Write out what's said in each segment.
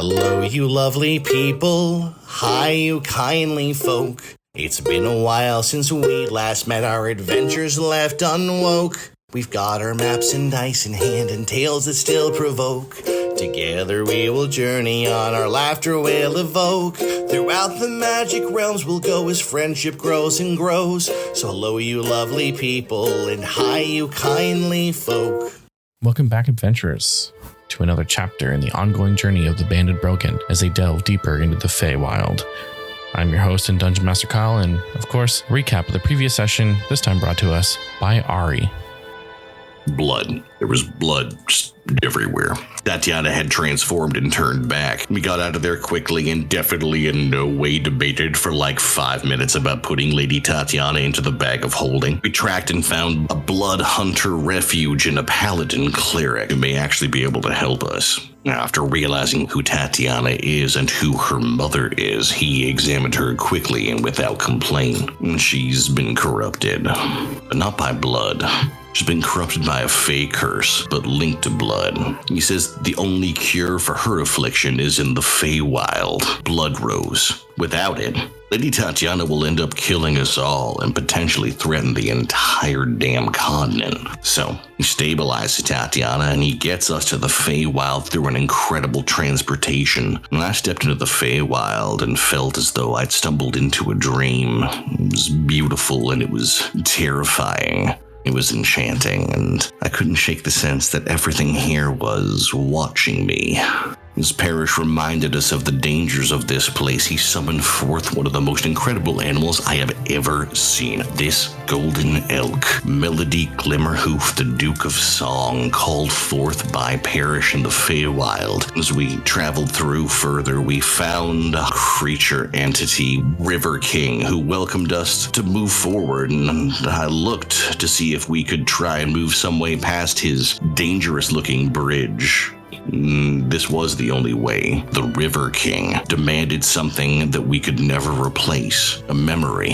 Hello, you lovely people. Hi, you kindly folk. It's been a while since we last met, our adventures left unwoke. We've got our maps and dice in hand and tales that still provoke. Together we will journey on, our laughter will evoke. Throughout the magic realms we'll go as friendship grows and grows. So hello, you lovely people, and hi, you kindly folk. Welcome back, adventurers, to another chapter in the ongoing journey of the Banded Broken as they delve deeper into the Feywild. I'm your host and Dungeon Master Kyle, and of course, a recap of the previous session, this time brought to us by Ari. Blood. There was blood just everywhere. Tatiana had transformed and turned back. We got out of there quickly and definitely in no way debated for like 5 minutes about putting Lady Tatiana into the bag of holding. We tracked and found a blood hunter refuge and a paladin cleric who may actually be able to help us. After realizing who Tatiana is and who her mother is, he examined her quickly and without complaint. She's been corrupted, but not by blood. She's been corrupted by a Fey curse, but linked to blood. He says the only cure for her affliction is in the Feywild, Blood Rose. Without it, Lady Tatiana will end up killing us all and potentially threaten the entire damn continent. So, he stabilizes Tatiana and he gets us to the Feywild through an incredible transportation. And I stepped into the Feywild and felt as though I'd stumbled into a dream. It was beautiful and it was terrifying. It was enchanting, and I couldn't shake the sense that everything here was watching me. As Parrish reminded us of the dangers of this place, he summoned forth one of the most incredible animals I have ever seen. This golden elk, Melody Glimmerhoof, the Duke of Song, called forth by Parrish in the Feywild. As we traveled through further, we found a creature entity, River King, who welcomed us to move forward, and I looked to see if we could try and move some way past his dangerous-looking bridge. This was the only way. The River King demanded something that we could never replace, a memory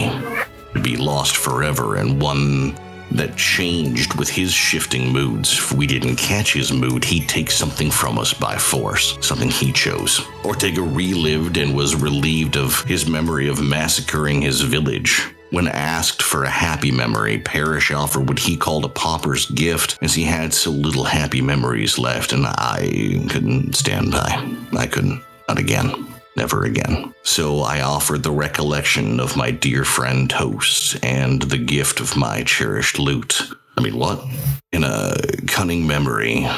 to be lost forever, and one that changed with his shifting moods. If we didn't catch his mood, he'd take something from us by force, something he chose. Ortega relived and was relieved of his memory of massacring his village. When asked for a happy memory, Parrish offered what he called a pauper's gift, as he had so little happy memories left, and I couldn't stand by. I couldn't. Not again. Never again. So I offered the recollection of my dear friend Toast and the gift of my cherished loot. I mean, what? In a cunning memory,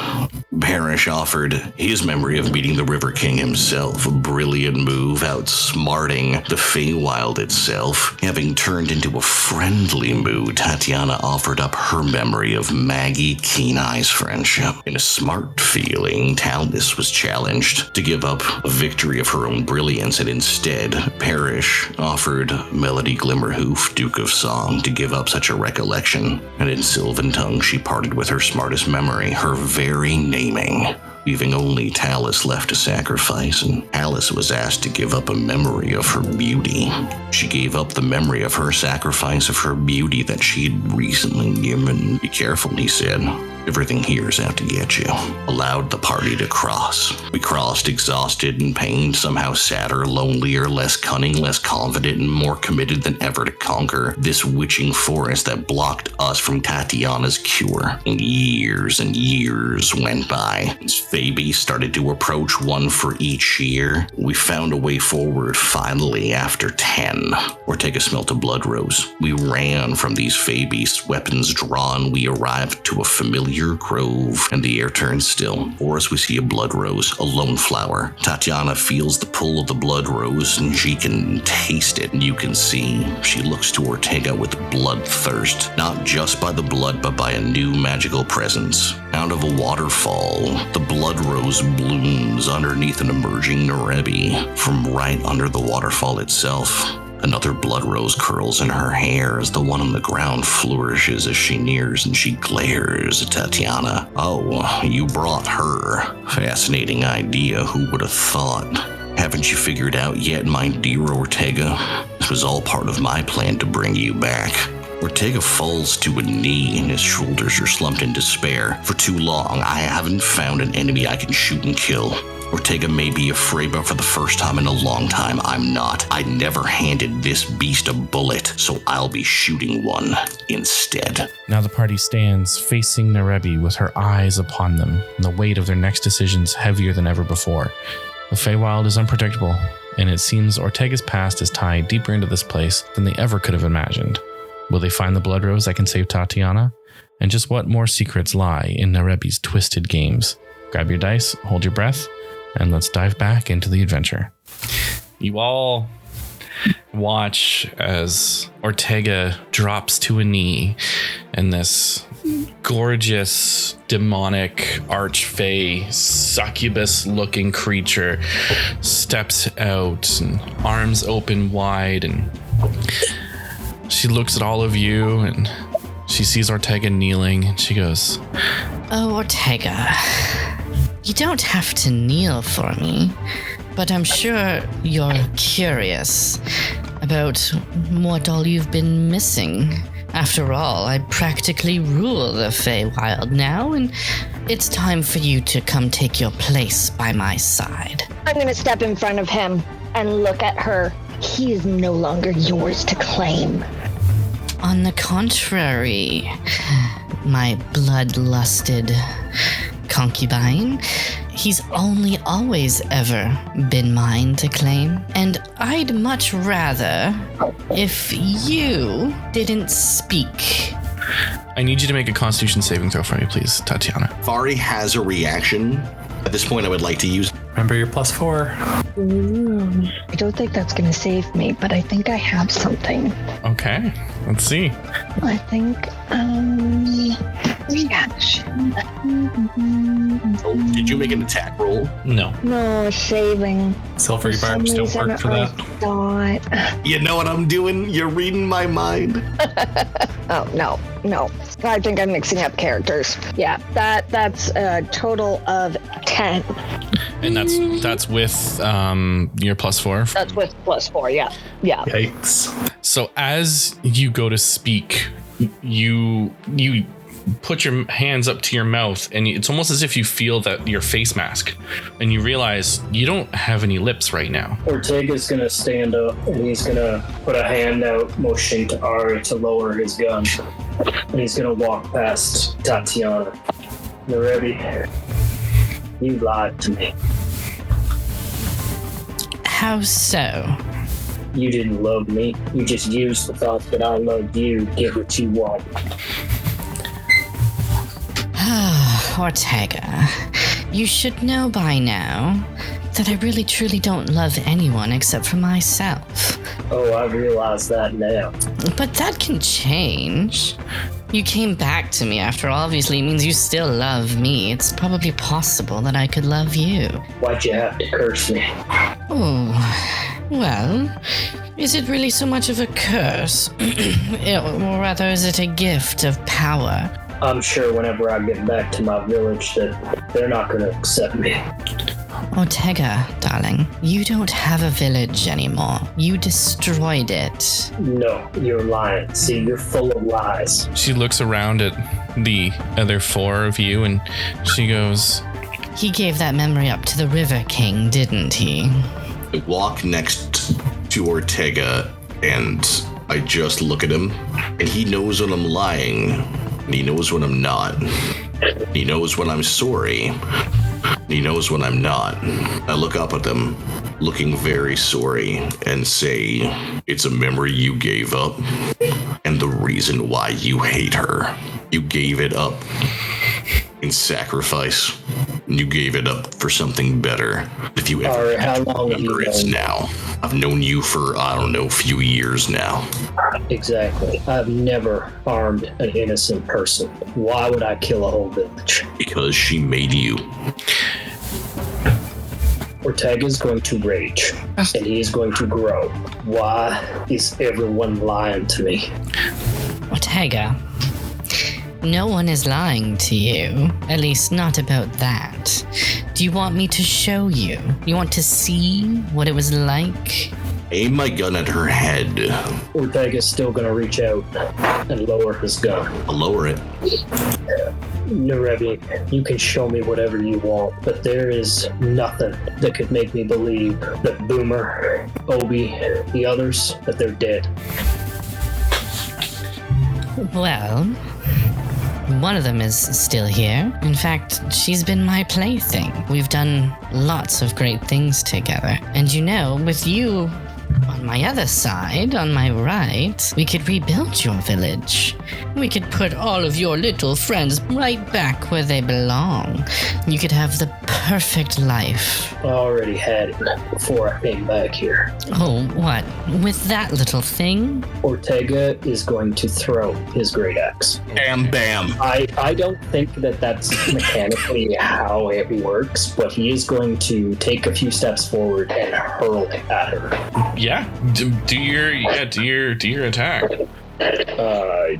Parrish offered his memory of meeting the River King himself, a brilliant move outsmarting the Feywild itself. Having turned into a friendly mood, Tatiana offered up her memory of Maggie Keen Eye's friendship. In a smart feeling, Talnis was challenged to give up a victory of her own brilliance, and instead, Parrish offered Melody Glimmerhoof, Duke of Song, to give up such a recollection. And in Sylvan tongue, she parted with her smartest memory, her very naming, leaving only Talus left to sacrifice, and Alice was asked to give up a memory of her beauty. She gave up the memory of her sacrifice of her beauty that she had recently given. Be careful, he said. Everything here is out to get you. Allowed the party to cross. We crossed, exhausted and pained, somehow sadder, lonelier, less cunning, less confident, and more committed than ever to conquer this witching forest that blocked us from Tatiana's cure. And years went by. As Fabi started to approach, one for each year, we found a way forward finally after 10. Ortega smelt a blood rose. We ran from these Fabies, weapons drawn. We arrived to a familiar grove, and the air turns still. For us, we see a blood rose, a lone flower. Tatiana feels the pull of the blood rose, and she can taste it, and you can see she looks to Ortega with bloodthirst, not just by the blood, but by a new magical presence. Out of a waterfall, the blood rose blooms underneath an emerging Nerebi from right under the waterfall itself. Another blood rose curls in her hair as the one on the ground flourishes as she nears, and she glares at Tatiana. Oh, you brought her. Fascinating idea, who would have thought? Haven't you figured out yet, my dear Ortega? This was all part of my plan to bring you back. Ortega falls to a knee and his shoulders are slumped in despair. For too long, I haven't found an enemy I can shoot and kill. Ortega may be afraid, but for the first time in a long time, I'm not. I never handed this beast a bullet, so I'll be shooting one instead. Now the party stands facing Nerebi with her eyes upon them, and the weight of their next decisions heavier than ever before. The Feywild is unpredictable, and it seems Ortega's past is tied deeper into this place than they ever could have imagined. Will they find the blood rose that can save Tatiana? And just what more secrets lie in Nerebi's twisted games? Grab your dice, hold your breath, and let's dive back into the adventure. You all watch as Ortega drops to a knee and this gorgeous, demonic, archfey, succubus-looking creature steps out and arms open wide, and she looks at all of you and she sees Ortega kneeling and she goes, "Oh, Ortega, you don't have to kneel for me, but I'm sure you're curious about what all you've been missing. After all, I practically rule the Feywild now, and it's time for you to come take your place by my side." I'm gonna step in front of him and look at her. He is no longer yours to claim. On the contrary, my bloodlusted concubine, he's only always ever been mine to claim, and I'd much rather if you didn't speak. I need you to make a Constitution saving throw for me, please, Tatiana. Fari has a reaction. At this point, I would like to use... Remember your +4. I don't think that's gonna save me, but I think I have something. Okay, let's see. I think, reaction. Oh, did you make an attack roll? No. No, saving. Silvery For some barbs don't reason, work for that. I thought. You know what I'm doing? You're reading my mind. Oh, no. I think I'm mixing up characters. Yeah, that's a total of 10. And that's with your +4? That's with +4, yeah. Yikes. So as you go to speak, you put your hands up to your mouth, and it's almost as if you feel that your face mask, and you realize you don't have any lips right now. Ortega's gonna stand up and he's gonna put a hand out, motioning to Ari to lower his gun. And he's gonna walk past Tatiana. Nerebi, you lied to me. How so? You didn't love me. You just used the thought that I loved you to get what you want. Ortega, you should know by now that I really truly don't love anyone except for myself. Oh, I realize that now. But that can change. You came back to me after all. Obviously, it means you still love me. It's probably possible that I could love you. Why'd you have to curse me? Oh, well, is it really so much of a curse? Or rather, is it a gift of power? I'm sure whenever I get back to my village that they're not going to accept me. Ortega, darling, you don't have a village anymore. You destroyed it. No, you're lying. See, you're full of lies. She looks around at the other 4 of you, and she goes, He gave that memory up to the River King, didn't he? I walk next to Ortega, and I just look at him, and he knows when I'm lying, and he knows when I'm not. He knows when I'm sorry. He knows when I'm not. I look up at them, looking very sorry, and say, it's a memory you gave up, and the reason why you hate her. You gave it up in sacrifice. You gave it up for something better. If you ever Alright, how long have remember, you it's known? now. I've known you for, I don't know, a few years now. Exactly. I've never harmed an innocent person. Why would I kill a whole village? Because she made you. Ortega's going to rage, and he is going to grow. Why is everyone lying to me? Ortega, no one is lying to you. At least not about that. Do you want me to show you? You want to see what it was like Aim my gun at her head. Ortega's still gonna reach out and lower his gun. I'll lower it. Narebi, you can show me whatever you want, but there is nothing that could make me believe that Boomer, Obi, the others, that they're dead. Well, one of them is still here. In fact, she's been my plaything. We've done lots of great things together. And you know, with you on my other side, on my right, we could rebuild your village. We could put all of your little friends right back where they belong. You could have the perfect life. I already had it before I came back here. Oh, what? With that little thing? Ortega is going to throw his great axe. Bam, bam. I don't think that that's mechanically how it works, but he is going to take a few steps forward and hurl it at her. Yeah, do your attack. I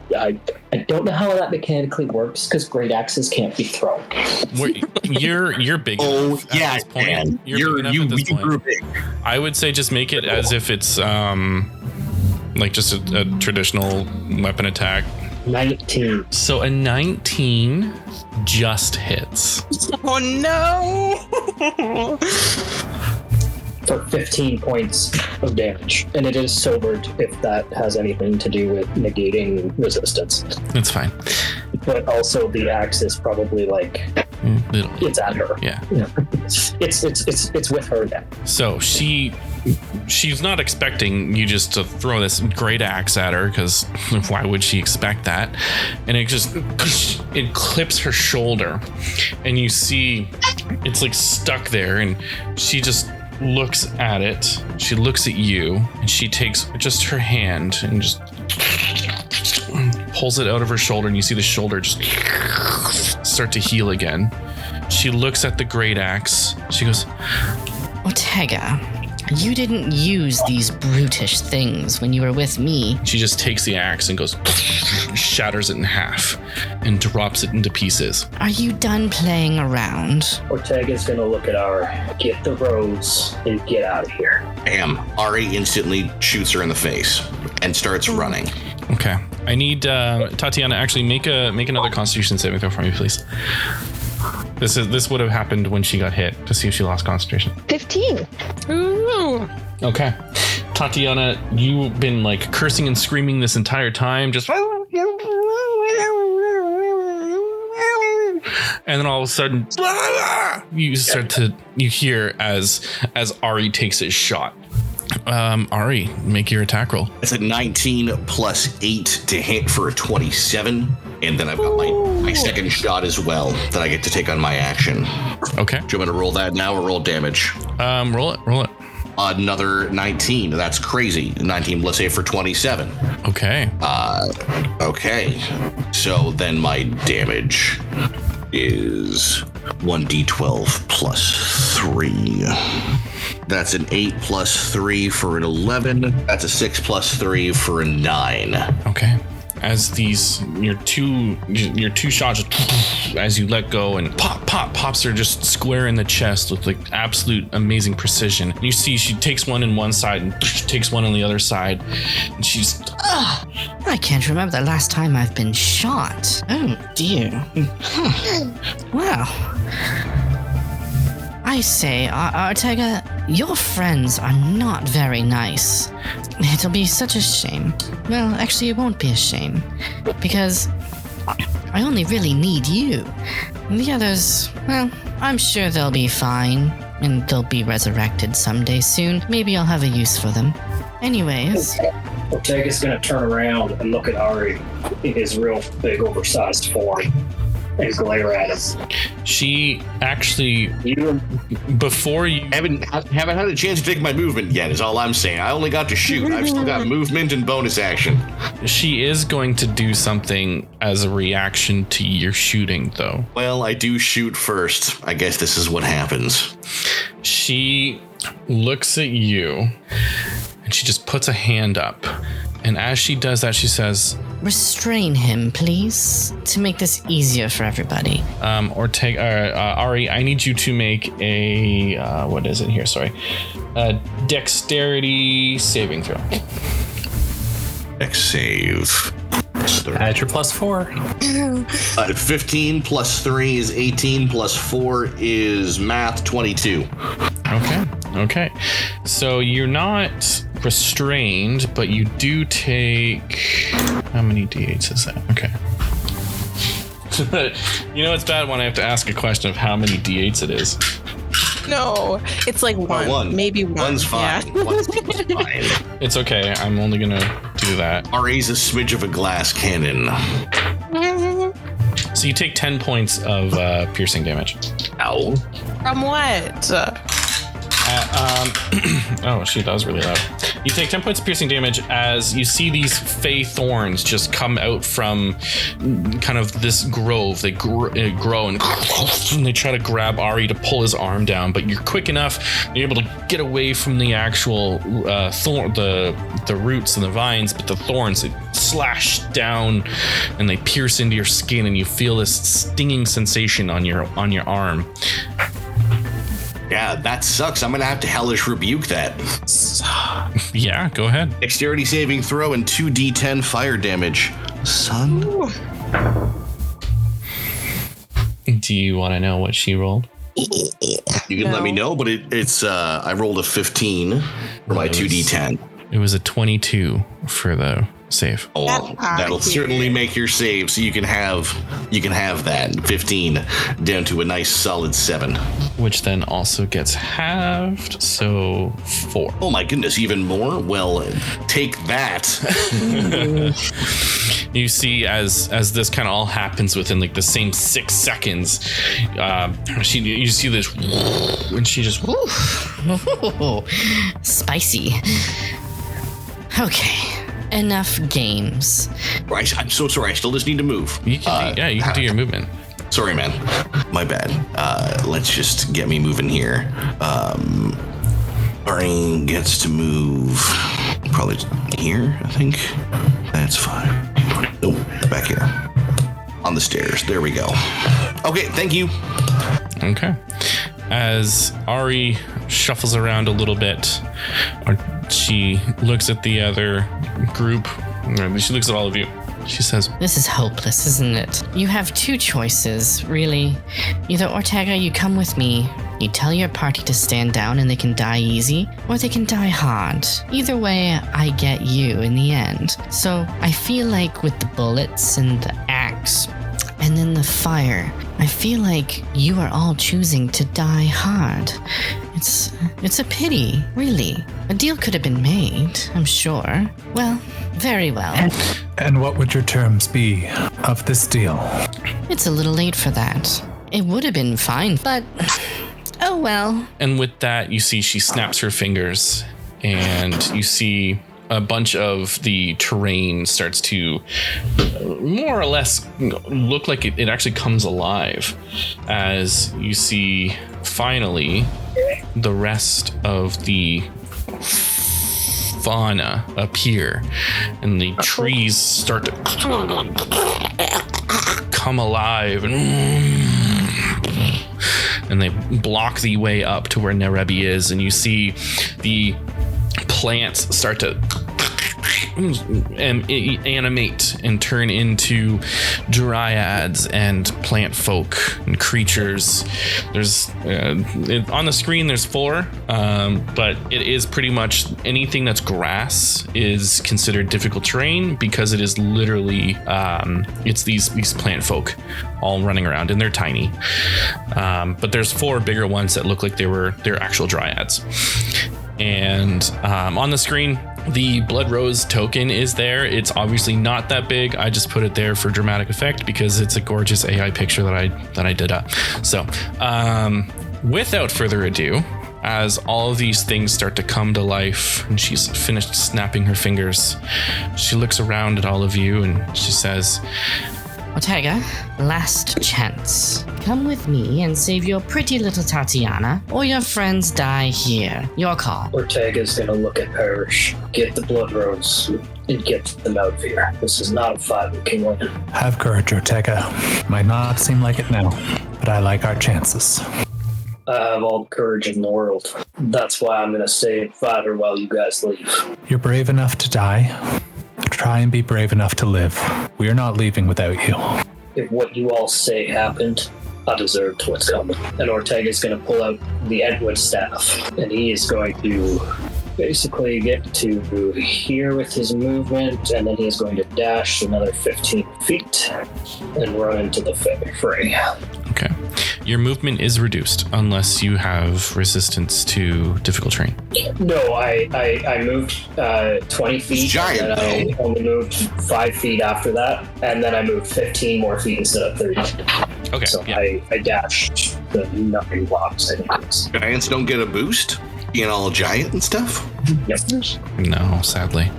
don't know how that mechanically works because great axes can't be thrown. You're big enough at this point. Man. You're big enough at this point. You're big. I would say just make it as if it's like just a traditional weapon attack. 19. So a 19 just hits. Oh no! For 15 points of damage. And it is sobered if that has anything to do with negating resistance. That's fine. But also the axe is probably like Little. it's at her. Yeah. It's with her now. So she's not expecting you just to throw this great axe at her, because why would she expect that? And it clips her shoulder, and you see it's like stuck there, and she just looks at it. She looks at you, and she takes just her hand and just pulls it out of her shoulder, and you see the shoulder just start to heal again. She looks at the great axe. She goes, Ortega, you didn't use these brutish things when you were with me. she just takes the axe and goes, shatters it in half and drops it into pieces. Are you done playing around? Ortega's gonna look at Ari, get the rose, and get out of here. Bam. Ari instantly shoots her in the face and starts running. Okay. I need Tatiana, actually make another Constitution saving throw for me, please. This would have happened when she got hit, to see if she lost concentration. 15. Okay. Tatiana, you've been like cursing and screaming this entire time, just and then all of a sudden you hear as Ari takes his shot. Ari, make your attack roll. It's a 19 plus 8 to hit for a 27. And then I've got my second shot as well that I get to take on my action. Okay. Do you want me to roll that now or roll damage? Roll it. Another 19. That's crazy. 19 plus 8 for 27. Okay. Okay. So then my damage is 1d12 plus 3. That's an 8 plus 3 for an 11. That's a 6 plus 3 for a 9. Okay. As your two shots, as you let go, and pops her just square in the chest with like absolute amazing precision. And you see she takes one in one side and takes one on the other side, and she's I can't remember the last time I've been shot. Oh dear. Wow. I say, Ortega, your friends are not very nice. It'll be such a shame. Well, actually, it won't be a shame. Because I only really need you. The others, well, I'm sure they'll be fine. And they'll be resurrected someday soon. Maybe I'll have a use for them. Anyways. Ortega's gonna turn around and look at Ari in his real big oversized form and glare at him. She actually, before you Haven't had a chance to take my movement yet, is all I'm saying. I only got to shoot. I've still got movement and bonus action. she is going to do something as a reaction to your shooting, though. Well, I do shoot first. I guess this is what happens. She looks at you and she just puts a hand up. And as she does that, she says, restrain him, please, to make this easier for everybody. Ortega, Ari, I need you to make a what is it here? Sorry, a dexterity saving throw. Dex save. Add your +4. 15 plus 3 is 18 plus 4 is math 22. Okay. So you're not restrained, but you do take... How many d8s is that? Okay. You know it's bad when I have to ask a question of how many d8s it is. No, it's like one. Maybe one. One's fine. Yeah. One's fine. It's okay. I'm only going to do that. RA's a smidge of a glass cannon. So you take 10 points of piercing damage. Ow. From what? Oh, shoot, that was really loud. You take 10 points of piercing damage as you see these fey thorns just come out from kind of this grove. They grow and they try to grab Ari to pull his arm down, but you're quick enough. You're able to get away from the actual thorn, the roots and the vines, but the thorns, they slash down and they pierce into your skin, and you feel this stinging sensation on your arm. Yeah, that sucks. I'm gonna have to hellish rebuke that. Yeah, go ahead. Dexterity saving throw and 2d10 fire damage. Son. Do you want to know what she rolled? You can let me know, but it's I rolled a 15 for my 2d10. It was a 22 for the save. Oh, well, that'll certainly make your save, so you can have that 15 down to a nice solid 7. Which then also gets halved, so 4. Oh my goodness, even more? Well, take that. You see, as this kind of all happens within like the same 6 seconds, you see this, and she just Spicy. Okay. Enough games. I'm so sorry. I still just need to move. You can do your movement. Sorry, man. My bad. Let's just get me moving here. Barney gets to move probably here, I think. That's fine. Nope, back here. On the stairs. There we go. Okay, thank you. Okay. As Ari shuffles around a little bit, she looks at the other group. She looks at all of you. She says, "This is hopeless, isn't it? You have 2 choices, really. Either Ortega, you come with me, you tell your party to stand down and they can die easy, or they can die hard. Either way, I get you in the end. So I feel like with the bullets and the axe, and then the fire, I feel like you are all choosing to die hard. It's a pity, really. A deal could have been made, I'm sure. Well, very well. And what would your terms be of this deal? It's a little late for that. It would have been fine, but oh well." and with that, you see she snaps her fingers, and you see a bunch of the terrain starts to more or less look like it actually comes alive as you see finally the rest of the fauna appear, and the trees start to come alive, and they block the way up to where Nerebi is, and you see the plants start to animate and turn into dryads and plant folk and creatures. There's on the screen there's 4, but it is pretty much anything that's grass is considered difficult terrain because it is literally it's these plant folk all running around, and they're tiny. But there's 4 bigger ones that look like they're actual dryads. And on the screen, the Blood Rose token is there. It's obviously not that big. I just put it there for dramatic effect because it's a gorgeous AI picture that I did up. So, without further ado, as all of these things start to come to life and she's finished snapping her fingers, she looks around at all of you and she says, Ortega, last chance. Come with me and save your pretty little Tatiana, or your friends die here. Your call. Ortega's gonna look at Parrish, get the blood rose, and get them out of here. This is not a fight we can win. Have courage, Ortega. Might not seem like it now, but I like our chances. I have all the courage in the world. That's why I'm gonna stay and fight her while you guys leave. You're brave enough to die. Try and be brave enough to live. We are not leaving without you. If what you all say happened, I deserved what's coming. And Ortega's gonna pull out the Edward staff, and he is going to basically get to here with his movement, and then he's going to dash another 15 feet and run into the fray. Okay. Your movement is reduced unless you have resistance to difficult terrain. No, I moved 20 feet. It's giant, and then I only moved 5 feet after that, and then I moved 15 more feet instead of 30. Okay. So yeah. I dashed the 9 blocks, I think it was. Giants don't get a boost? Being all giant and stuff? Yep. No, sadly.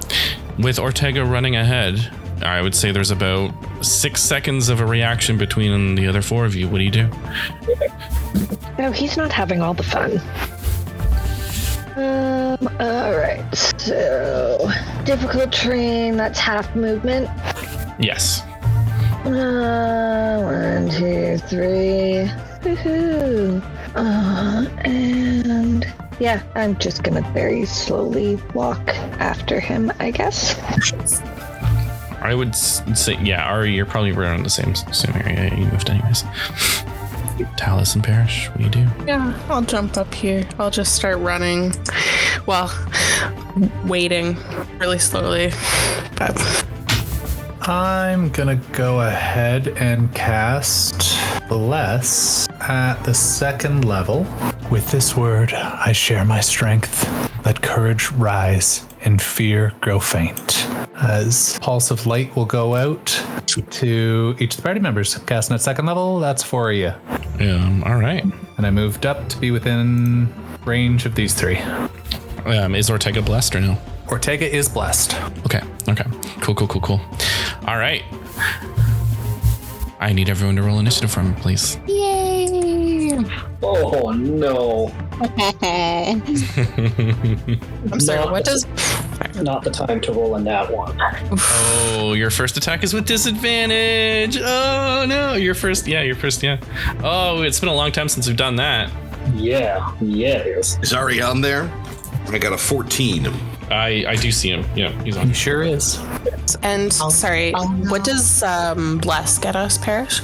With Ortega running ahead, I would say there's about 6 seconds of a reaction between the other 4 of you. What do you do? No, he's not having all the fun. Alright, so difficult terrain, that's half movement. Yes. 1, 2, 3. Woohoo. And yeah, I'm just gonna very slowly walk after him, I guess. I would say, yeah, Ari, you're probably around the same area you moved anyways. Talus and Parrish, what do you do? Yeah, I'll jump up here. I'll just start running. Well, waiting really slowly. But I'm gonna go ahead and cast Bless at the 2nd level. With this word, I share my strength. Let courage rise and fear grow faint. As Pulse of Light will go out to each of the party members. Casting at 2nd level, that's 4 of you. All right. And I moved up to be within range of these 3. Is Ortega blessed or no? Ortega is blessed. Okay. Cool. All right. I need everyone to roll initiative for me, please. yay! Oh no. I'm sorry, what does... Not the time to roll in that one. Oh, your first attack is with disadvantage. Oh no, your first. Oh, it's been a long time since we've done that. Yeah, it is. Is Ari on there? I got a 14. I do see him. Yeah, he's on. He sure is. And sorry, what does Bless get us, Parrish?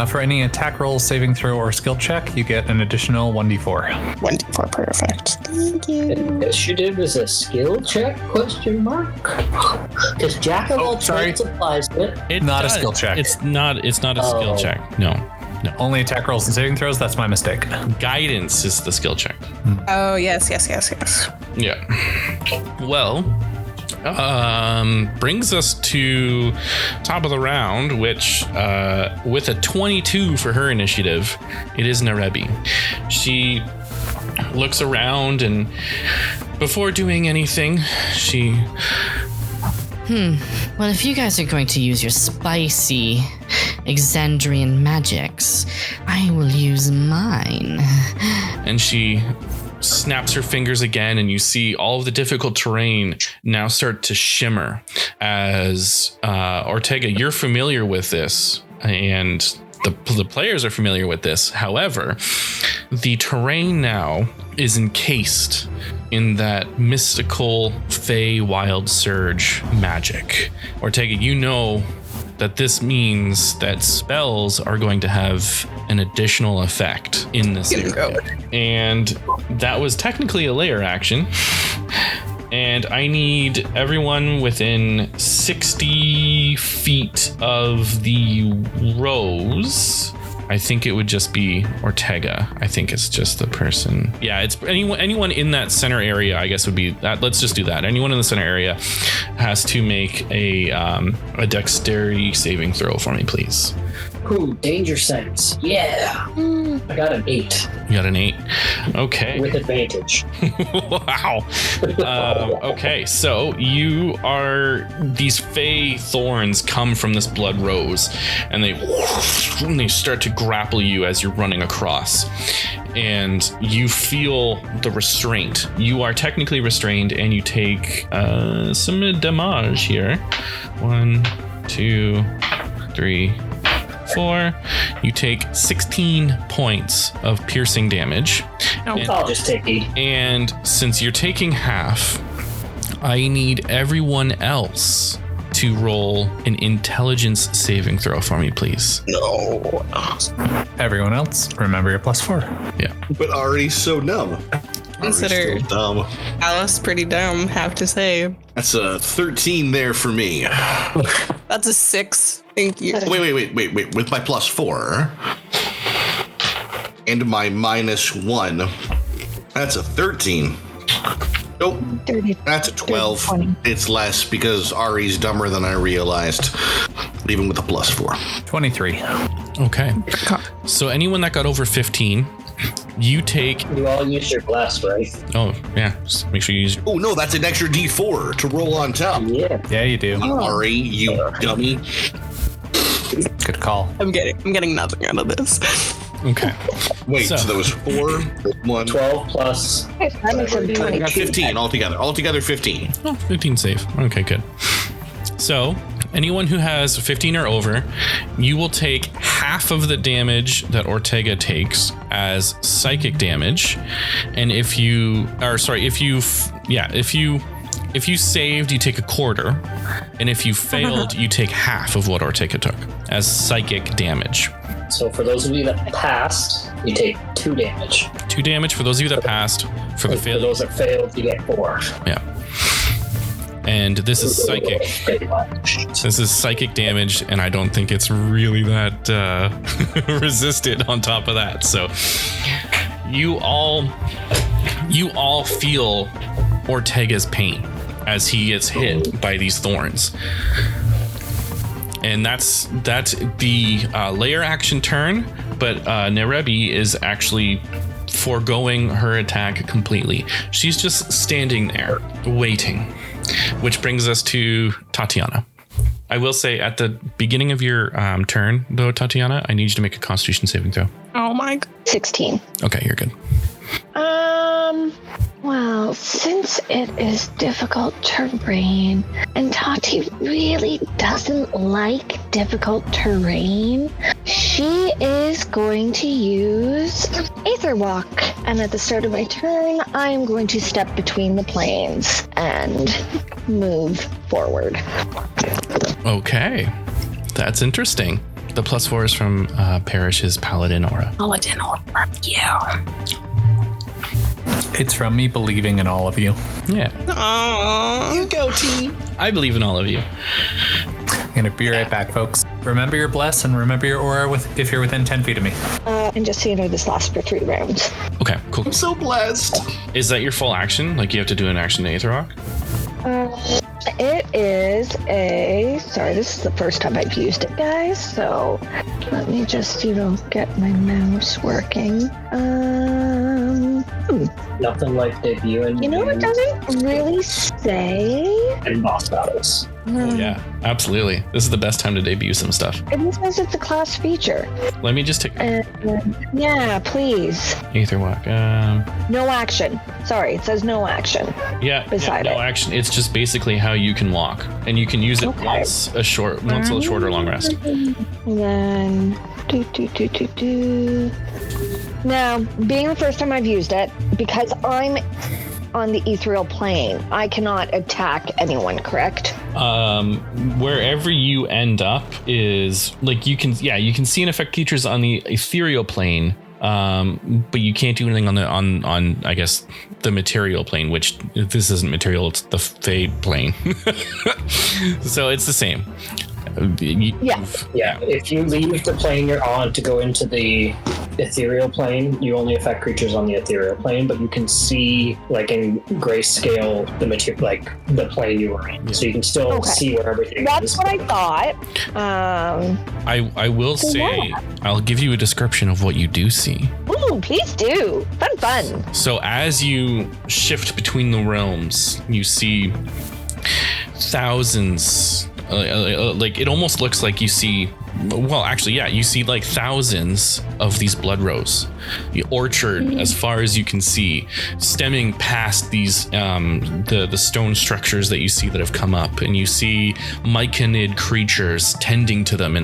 For any attack roll, saving throw, or skill check, you get an additional 1d4. 1d4, perfect. Thank you. Initiative is a skill check? Question mark? Because Jack of all trades applies to it. It's not a skill check. It's not a skill check. No. Only attack rolls and saving throws. That's my mistake. Guidance is the skill check. Oh, yes. Yeah. Well, brings us to top of the round, which with a 22 for her initiative, it is Narebi. She looks around and before doing anything, she... Well, if you guys are going to use your spicy Exandrian magics, I will use mine. And she snaps her fingers again, and you see all of the difficult terrain now start to shimmer as Ortega, you're familiar with this, and the players are familiar with this. However, the terrain now is encased in that mystical Fey Wild Surge magic. Ortega, you know that this means that spells are going to have an additional effect in this area. And that was technically a layer action. And I need everyone within 60 feet of the rose. I think it would just be Ortega. I think it's just the person. Yeah, it's anyone in that center area, I guess would be that. Let's just do that. Anyone in the center area has to make a dexterity saving throw for me, please. Ooh, danger sense. Yeah. I got an 8 You got an 8. Okay. with advantage. Wow. Okay, so these fey thorns come from this blood rose, and they start to grapple you as you're running across. And you feel the restraint. You are technically restrained, and you take some damage here. 1, 2, 3, 4. You take 16 points of piercing damage. I'll just take 8. And since you're taking half, I need everyone else to roll an intelligence saving throw for me, please. No. Everyone else, remember your +4. Yeah. But Ari's so dumb. Consider Ari's still dumb. Alice pretty dumb, have to say. That's a 13 there for me. That's a 6. Thank you. Wait. With my +4 and my -1, that's a 13. Nope. 30, That's a 12. 20. It's less because Ari's dumber than I realized, even with a +4. 23. Okay. So anyone that got over 15, you take. You all used your blast, right? Oh, yeah. Just make sure you use. Oh, no, that's an extra D4 to roll on top. Yeah. Yeah, you do. Ari, you dummy. Good call. I'm getting nothing out of this. Okay. Wait, so So- there was 4, 1, 12 plus. That makes it I got 22. 15 altogether. Altogether 15. Oh, 15 save. Okay, good. So, anyone who has 15 or over, you will take half of the damage that Ortega takes as psychic damage. And if you saved, you take a quarter. And if you failed, you take half of what Ortega took as psychic damage. So for those of you that passed, you take 2 damage. 2 damage for those of you that passed. For the For failed, those that failed, you get 4. yeah. And this is psychic. This is psychic damage, and I don't think it's really that resisted on top of that. So you all feel Ortega's pain as he gets hit by these thorns. And that's the layer action turn, but Nerebi is actually foregoing her attack completely. She's just standing there waiting, which brings us to Tatiana. I will say at the beginning of your turn, though, Tatiana, I need you to make a Constitution saving throw. Oh my god. 16. Okay, you're good. Well, since it is difficult terrain, and Tati really doesn't like difficult terrain, she is going to use Aether Walk. And at the start of my turn, I am going to step between the planes and move forward. Okay, that's interesting. The +4 is from Parish's Paladin Aura. Paladin Aura. Yeah. It's from me believing in all of you. Yeah, Aww. you go, team. I believe in all of you. I'm gonna be right back, folks. Remember your bless and remember your aura if you're within 10 feet of me. And just so you know, this lasts for 3 rounds. Okay, cool. I'm so blessed. Is that your full action? Like you have to do an action to Aether Walk? It is sorry, this is the first time I've used it, guys. So let me just, get my mouse working. Nothing like debuting. It doesn't really say. And boss battles. Oh, yeah, absolutely. This is the best time to debut some stuff. It says it's a class feature. Let me just take Yeah, please. Aether Walk. No action. Sorry, it says no action. Beside no it. action. It's just basically how you can walk, and you can use it Okay. once a short or long rest. And then Now, being the first time I've used it, because I'm on the ethereal plane, I cannot attack anyone, correct? Wherever you end up is like you can see and affect creatures on the ethereal plane, but you can't do anything on I guess the material plane, which this isn't material, it's the fade plane. So it's the same. Yeah. If you leave the plane you're on to go into the ethereal plane, you only affect creatures on the ethereal plane, but you can see, like in grayscale, the material, like the plane you were in, so you can still see where everything That's is. what I thought. I will say, I'll give you a description of what you do see. Ooh, please do. Fun. So as you shift between the realms, you see thousands, like it almost looks like you see, well, actually, yeah, you see like thousands of these blood rose, the orchard as far as you can see, stemming past these the stone structures that you see that have come up, and you see myconid creatures tending to them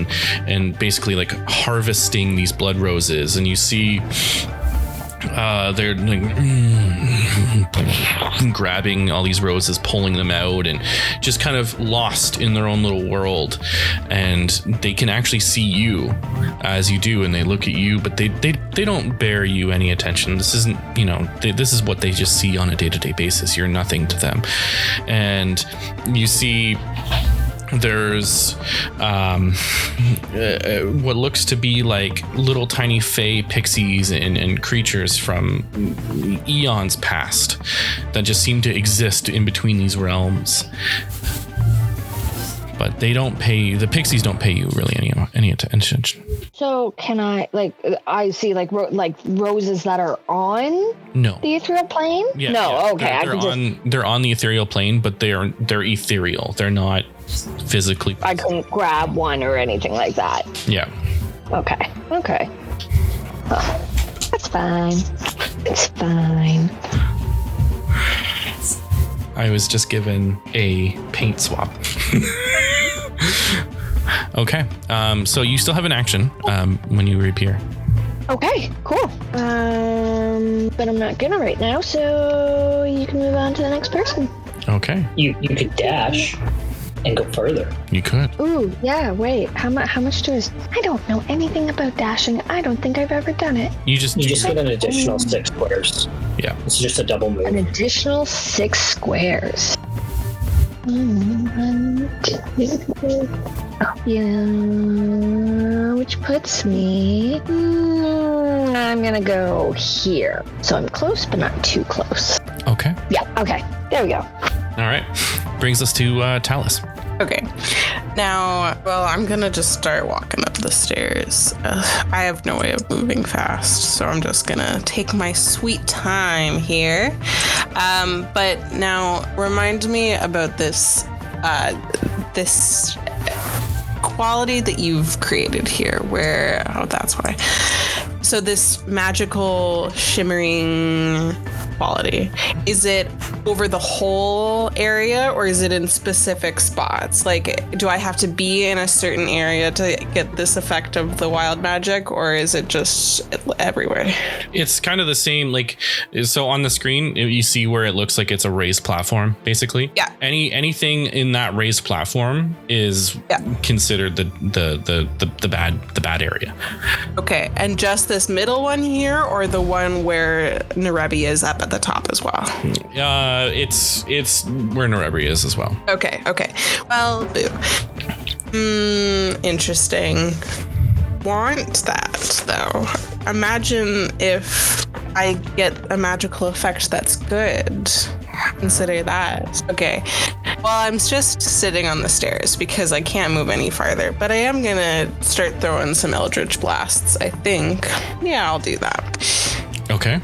and basically like harvesting these blood roses, and you see they're like grabbing all these roses, pulling them out, and just kind of lost in their own little world. And they can actually see you as you do, and they look at you, but they don't bear you any attention. This isn't, this is what they just see on a day-to-day basis. You're nothing to them. And you see there's what looks to be like little tiny fey pixies and creatures from eons past that just seem to exist in between these realms. But the pixies don't pay you really any attention. So can I see like roses that are on the ethereal plane? Yeah, no, okay. They're on the ethereal plane, but they're ethereal. They're not physically. I couldn't grab one or anything like that. Yeah. Okay. Oh, that's fine. It's fine. I was just given a paint swap. Okay. So you still have an action when you reappear. Okay, cool. But I'm not gonna right now, so you can move on to the next person. Okay. You could dash and go further. You could. Ooh, yeah, wait. How much I don't know anything about dashing. I don't think I've ever done it. You just get an additional 6 squares. Yeah. It's just a double move. An additional 6 squares. Yeah, which puts me. I'm gonna go here. So I'm close, but not too close. Okay. Yeah. Okay. There we go. All right. Brings us to Talus. Okay. Now, I'm gonna just start walking up the stairs. I have no way of moving fast, so I'm just gonna take my sweet time here. But now, remind me about this quality that you've created here, that's why. So this magical shimmering quality, is it over the whole area or is it in specific spots? Like, do I have to be in a certain area to get this effect of the wild magic, or is it just everywhere? It's kind of the same, like, so on the screen you see where it looks like it's a raised platform, basically. Yeah. Anything in that raised platform is considered the bad area. Okay, and just this middle one here, or the one where Nerebi is up at the top as well? It's where Nerebi is as well. Okay. Well, interesting. Want that though. Imagine if I get a magical effect that's good. Consider that. Okay. Well, I'm just sitting on the stairs because I can't move any farther, but I am gonna start throwing some Eldritch Blasts, I think. Yeah, I'll do that. Okay.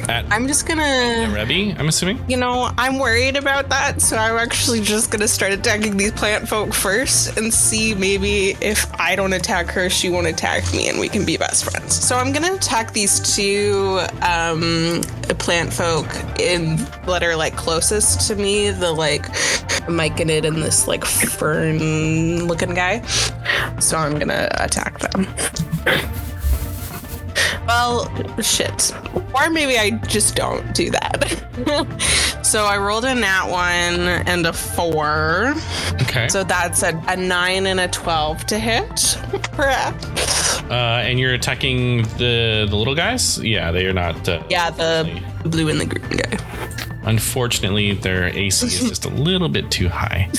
I'm just gonna... Nerebi, I'm assuming? I'm worried about that, so I'm actually just gonna start attacking these plant folk first and see maybe if I don't attack her, she won't attack me, and we can be best friends. So I'm gonna attack these 2 plant folk that are like closest to me, the like myconid and this like fern looking guy. So I'm gonna attack them. Well, shit. Or maybe I just don't do that. So I rolled a nat 1 and a 4. Okay. So that's a 9 and a 12 to hit. And you're attacking the little guys? Yeah, they are not. The blue and the green guy. Unfortunately, their AC is just a little bit too high.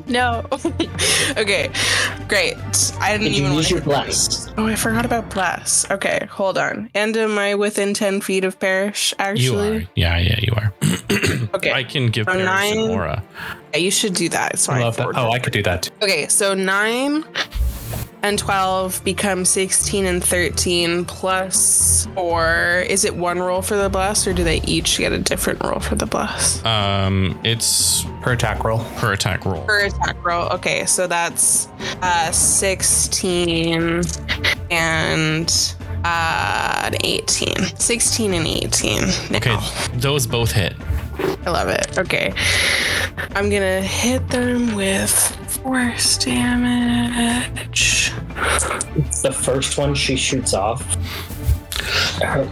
No. Okay, great. I didn't Did you even use your to- bless? Oh, I forgot about bless. Okay, hold on. And am I within 10 feet of Parrish, actually? You are. Yeah, you are. Okay. I can give So Parrish an 9. aura. Yeah, you should do that. It's I fine. love that. Oh, I could do that too. Okay, so 9 and 12 become 16 and 13 plus 4. Is it one roll for the bless, or do they each get a different roll for the bless? It's Per attack roll. per attack roll. Per attack roll. Okay, so that's 16 and an 18. 16 and 18. Now. Okay, those both hit. I love it. Okay. I'm gonna hit them with force damage. The first one she shoots off,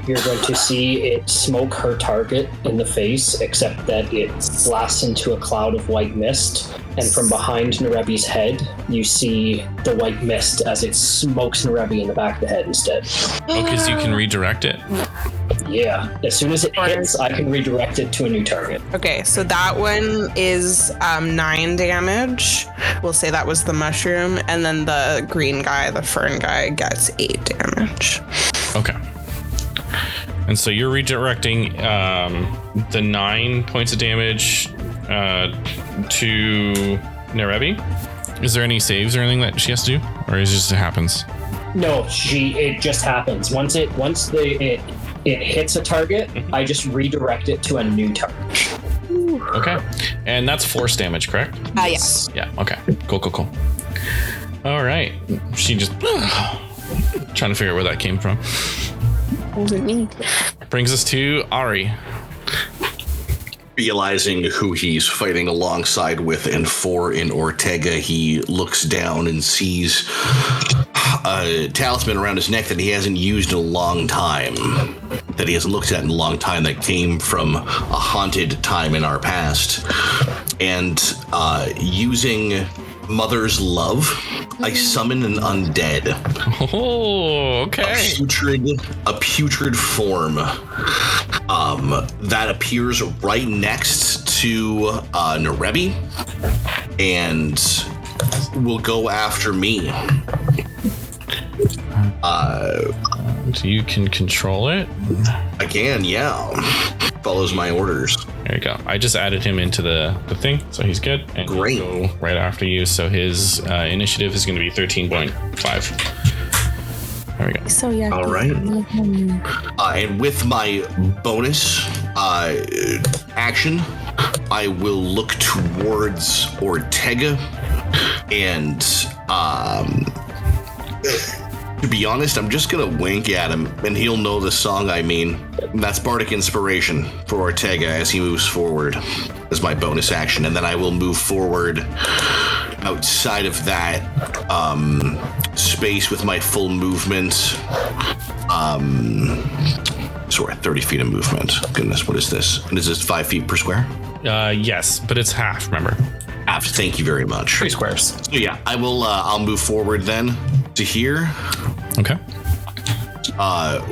you're going to see it smoke her target in the face, except that it blasts into a cloud of white mist. And from behind Nerebi's head, you see the white mist as it smokes Nerebi in the back of the head instead. Oh, because you can redirect it. Yeah, as soon as it hits, I can redirect it to a new target. Okay, so that one is 9 damage. We'll say that was the mushroom. And then the green guy, the fern guy, gets 8 damage. Okay. And so you're redirecting the 9 points of damage to Nerebi. Is there any saves or anything that she has to do, or is it just it happens? No, it just happens. Once it hits a target, I just redirect it to a new target. Okay. And that's force damage, correct? Yes. Yeah. Okay. Cool. All right. She just trying to figure out where that came from. Wasn't me. Brings us to Ari. Realizing who he's fighting alongside with and for in Ortega, he looks down and sees a talisman around his neck that he hasn't used in a long time, that he hasn't looked at in a long time, that came from a haunted time in our past. And using Mother's Love, I summon an undead. Oh, okay. A putrid form that appears right next to Nerebi and will go after me. So you can control it. Again, yeah. Follows my orders. There you go. I just added him into the thing, so he's good. And Great. he'll go right after you, so his initiative is going to be 13.5. There we go. So yeah. All right. And with my bonus action, I will look towards Ortega and to be honest, I'm just gonna wink at him and he'll know the song I mean. And that's Bardic Inspiration for Ortega as he moves forward as my bonus action. And then I will move forward outside of that space with my full movement. 30 feet of movement. Goodness, what is this? And is this 5 feet per square? Yes, but it's half, remember? Half. Thank you very much. 3 squares. So yeah, I'll move forward then to here. Okay.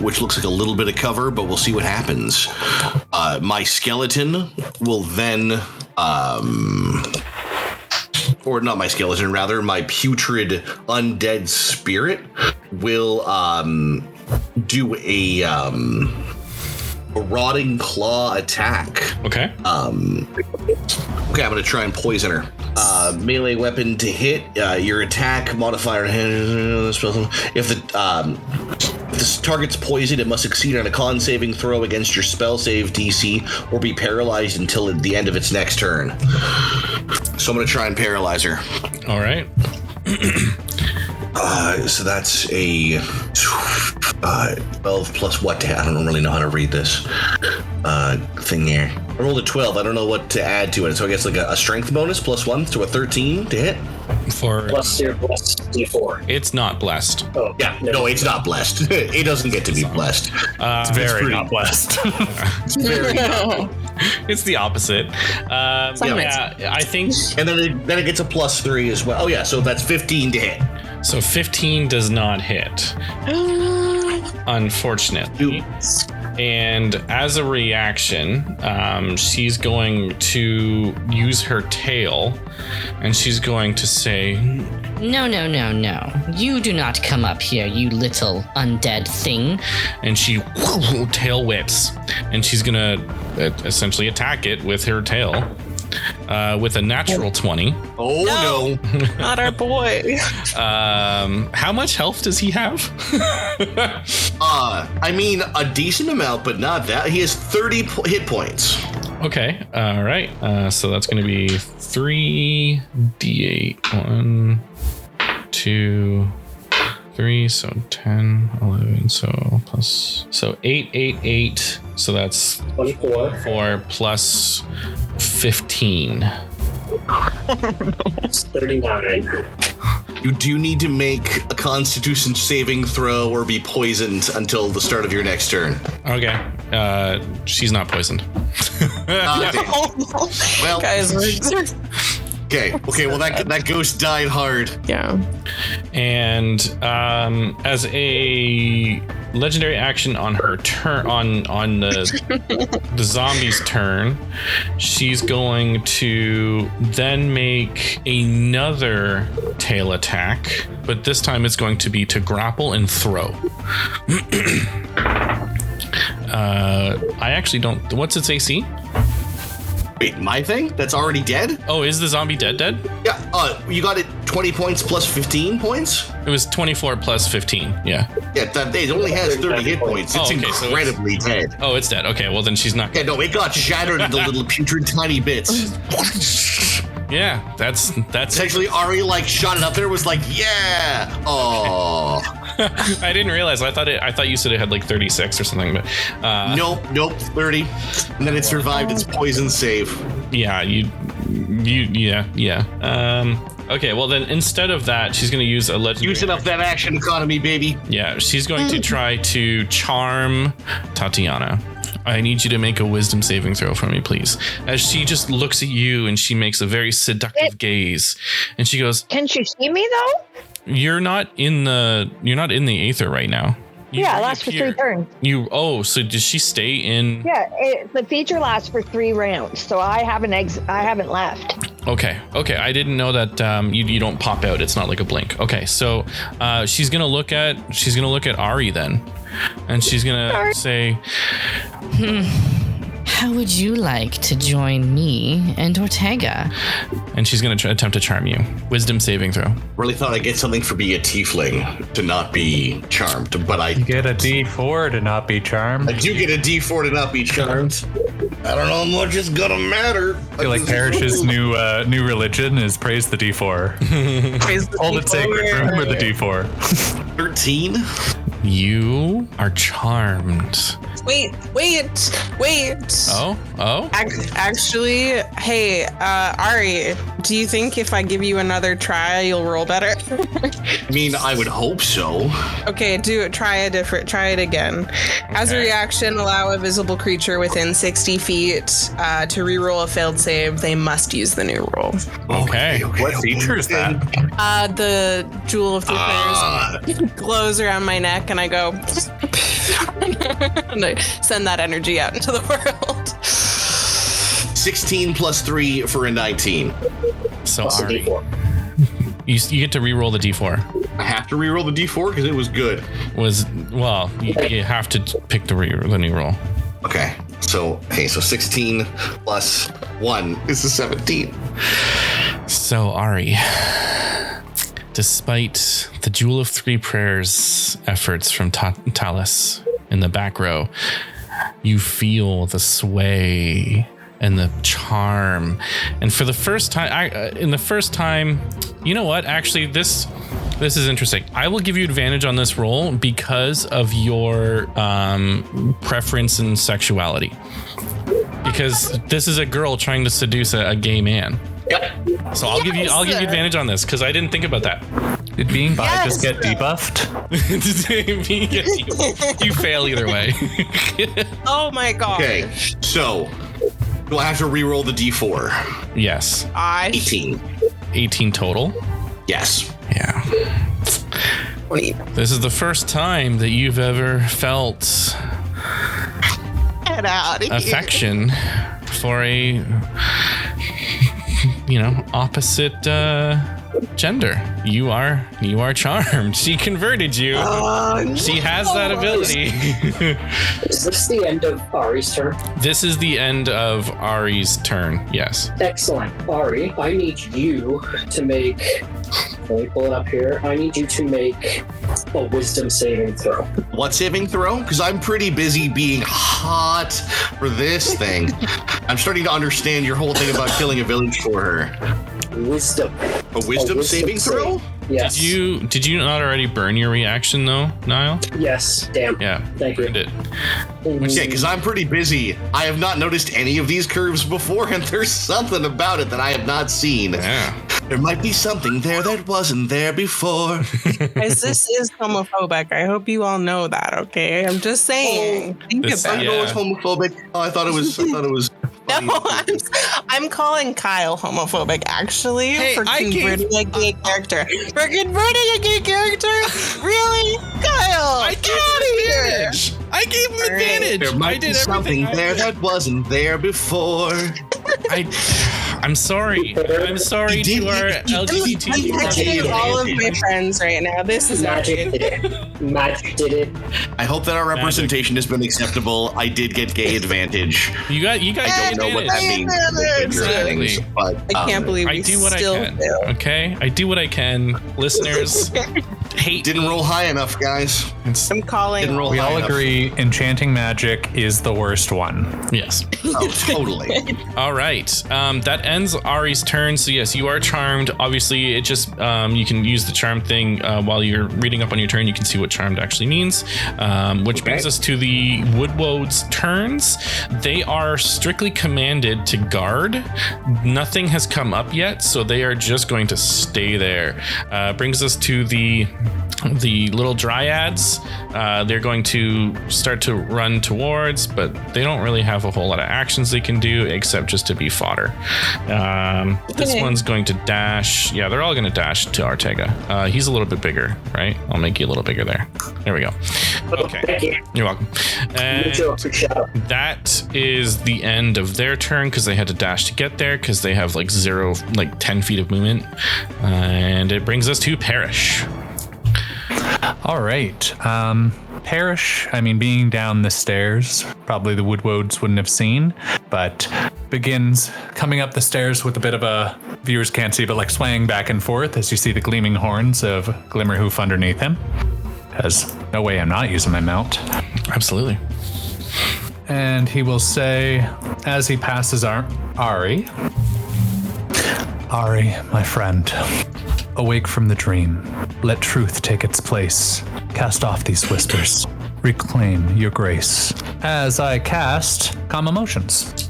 Which looks like a little bit of cover, but we'll see what happens. My skeleton will then, or not my skeleton, rather, my putrid undead spirit will do a rotting claw attack. Okay. Okay, I'm gonna try and poison her. Melee weapon to hit. Your attack modifier. If the target's poisoned, it must succeed on a con saving throw against your spell save DC or be paralyzed until the end of its next turn. So I'm gonna try and paralyze her. All right. So that's a 12 plus what? I don't really know how to read this thing here. I rolled a 12. I don't know what to add to it. So I guess like a strength bonus plus 1 to a 13 to hit. Plus your plus D4. It's not blessed. Oh, Yeah, no, it's not blessed. It doesn't get to be blessed. It's very not blessed. It's very It's the opposite. Yeah, I think And then it gets a plus 3 as well. Oh yeah, so that's 15 to hit. so. 15 does not hit, unfortunately. And as a reaction, she's going to use her tail, and she's going to say, No. You do not come up here, you little undead thing. and she tail whips, and she's going to essentially attack it with her tail. With a natural 20. Oh no. Not our boy. How much health does he have? I mean, a decent amount, but not that. He has 30 hit points. Okay, all right. So that's going to be 3d8. 1, 2, 3. So 10, 11. So plus. So 8, 8, 8. So that's 24. 4 plus 15. It's 39. You do need to make a Constitution saving throw or be poisoned until the start of your next turn. Okay. She's not poisoned. Damn. Well, Guys, okay. Well, that ghost died hard. yeah. And as a legendary action on her turn, on the zombie's turn, she's going to then make another tail attack, but this time it's going to be to grapple and throw. I actually don't. What's its AC? Wait, my thing? That's already dead? Oh, is the zombie dead? Yeah, you got it 20 points plus 15 points? It was 24 plus 15. Yeah. Yeah, it only has 30 hit points. It's Oh, okay, so incredibly dead. Oh, it's dead. Okay, well then she's not. Yeah, no, it got shattered into little putrid tiny bits. Yeah, that's Essentially, Ari shot it up there, was like, yeah. Oh. I didn't realize. I thought you said it had 36 or something, but Nope, 30. And then it survived its poison save. yeah, yeah. Okay, well then instead of that, she's going to use a legendary. Using up that action economy, baby. Yeah, she's going to try to charm Tatiana. I need you to make a wisdom saving throw for me, please. As she just looks at you and she makes a very seductive gaze, and she goes, Can she see me though? You're not in the aether right now. You Yeah, it lasts for 3 reappear. turns. So does she stay in? Yeah, the feature lasts for 3 rounds, so I haven't left. Okay. I didn't know that you don't pop out. It's not like a blink. Okay, so she's gonna look at Ari then, and she's gonna say, How would you like to join me and Ortega? and she's gonna attempt to charm you. Wisdom saving throw. Really thought I'd get something for being a tiefling to not be charmed, but I You get a D4 to not be charmed. do get a D4 to not be charmed. I don't know how much it's gonna matter. I feel like Parrish's new religion is praise the D4. Praise the Hold it sacred. Remember the D4. 13? You are charmed. Wait. Oh. Actually, hey, Ari, do you think if I give you another try, you'll roll better? I mean, I would hope so. Okay, do it. Try it again. As a reaction, allow a visible creature within 60 feet to reroll a failed save. They must use the new roll. Okay. What feature is that? The Jewel of Three Prayers glows around my neck, and I go, and I send that energy out into the world. 16 plus 3 for a 19. So Plus a Ari, D4. you get to re-roll the D4. I have to reroll the D4 because it was good. You have to pick the new roll. Okay, so 16 plus 1 is a 17. So Ari, despite the Jewel of Three Prayers efforts from Talus in the back row, you feel the sway and the charm. And for the first time, you know what? Actually, this is interesting. I will give you advantage on this roll because of your preference in sexuality. Because this is a girl trying to seduce a gay man. Yep. So I'll give you advantage on this because I didn't think about that. Did being bi just get debuffed? You fail either way. Oh my god. Okay, so do I have to reroll the D4? Yes. 18. 18 total. Yes. Yeah. This is the first time that you've ever felt Get out of here. affection for a, opposite gender. You are charmed. She converted you. She has that ability. Is this the end of Ari's turn? This is the end of Ari's turn. Yes. Excellent. Ari, I need you to make... Let me pull it up here. I need you to make a wisdom saving throw. What saving throw? Because I'm pretty busy being hot for this thing. I'm starting to understand your whole thing about killing a village for her. Wisdom. A wisdom saving throw? Yes. Did you not already burn your reaction though, Niall? Yes. Damn. Yeah. Thank you. Burned it. Yeah, because I'm pretty busy. I have not noticed any of these curves before, and there's something about it that I have not seen. Yeah. There might be something there that wasn't there before. Guys, this is homophobic. I hope you all know that, okay? I'm just saying. Think this- about I it. know it's homophobic. Oh, I thought it was. No, I'm calling Kyle homophobic, actually, Hey, for I converting a gay character. For converting a gay character? Really? Kyle! I get out of here! I gave him advantage. There might be something there that wasn't there before. I'm sorry. I'm sorry to our I'm LGBT texting all of my friends right now. This is Magic did it. Magic did it. I hope that our representation has been acceptable. I did get gay advantage. You got I don't know what that means. Exactly. But I can't believe I we do what I still can. fail. Okay, I do what I can. Listeners hate. didn't roll high enough, guys. I'm calling. Didn't roll We high all enough. agree enchanting magic is the worst one. Yes. Oh, totally. All right. That ends Ari's turn. So yes, you are charmed. Obviously, it just you can use the charm thing while you're reading up on your turn. You can see what charmed actually means. Which brings us to the Woodwode's turns. They are strictly commanded to guard. Nothing has come up yet, so they are just going to stay there. Brings us to the little dryads. They're going to start to run towards, but they don't really have a whole lot of actions they can do except just to be fodder. This one's going to dash. Yeah, they're all going to dash to Ortega. He's a little bit bigger, right? I'll make you a little bigger there. There we go. Okay. Thank you. You're welcome. And that is the end of their turn because they had to dash to get there because they have like 10 feet of movement. And it brings us to Parrish. All right. Parrish, being down the stairs, probably the Woodwodes wouldn't have seen, but begins coming up the stairs with a bit of a, viewers can't see, but like swaying back and forth as you see the gleaming horns of Glimmerhoof underneath him. Because no way I'm not using my mount. Absolutely. And he will say, as he passes Ari, my friend, awake from the dream. Let truth take its place. Cast off these whispers. Reclaim your grace. As I cast Calm Emotions.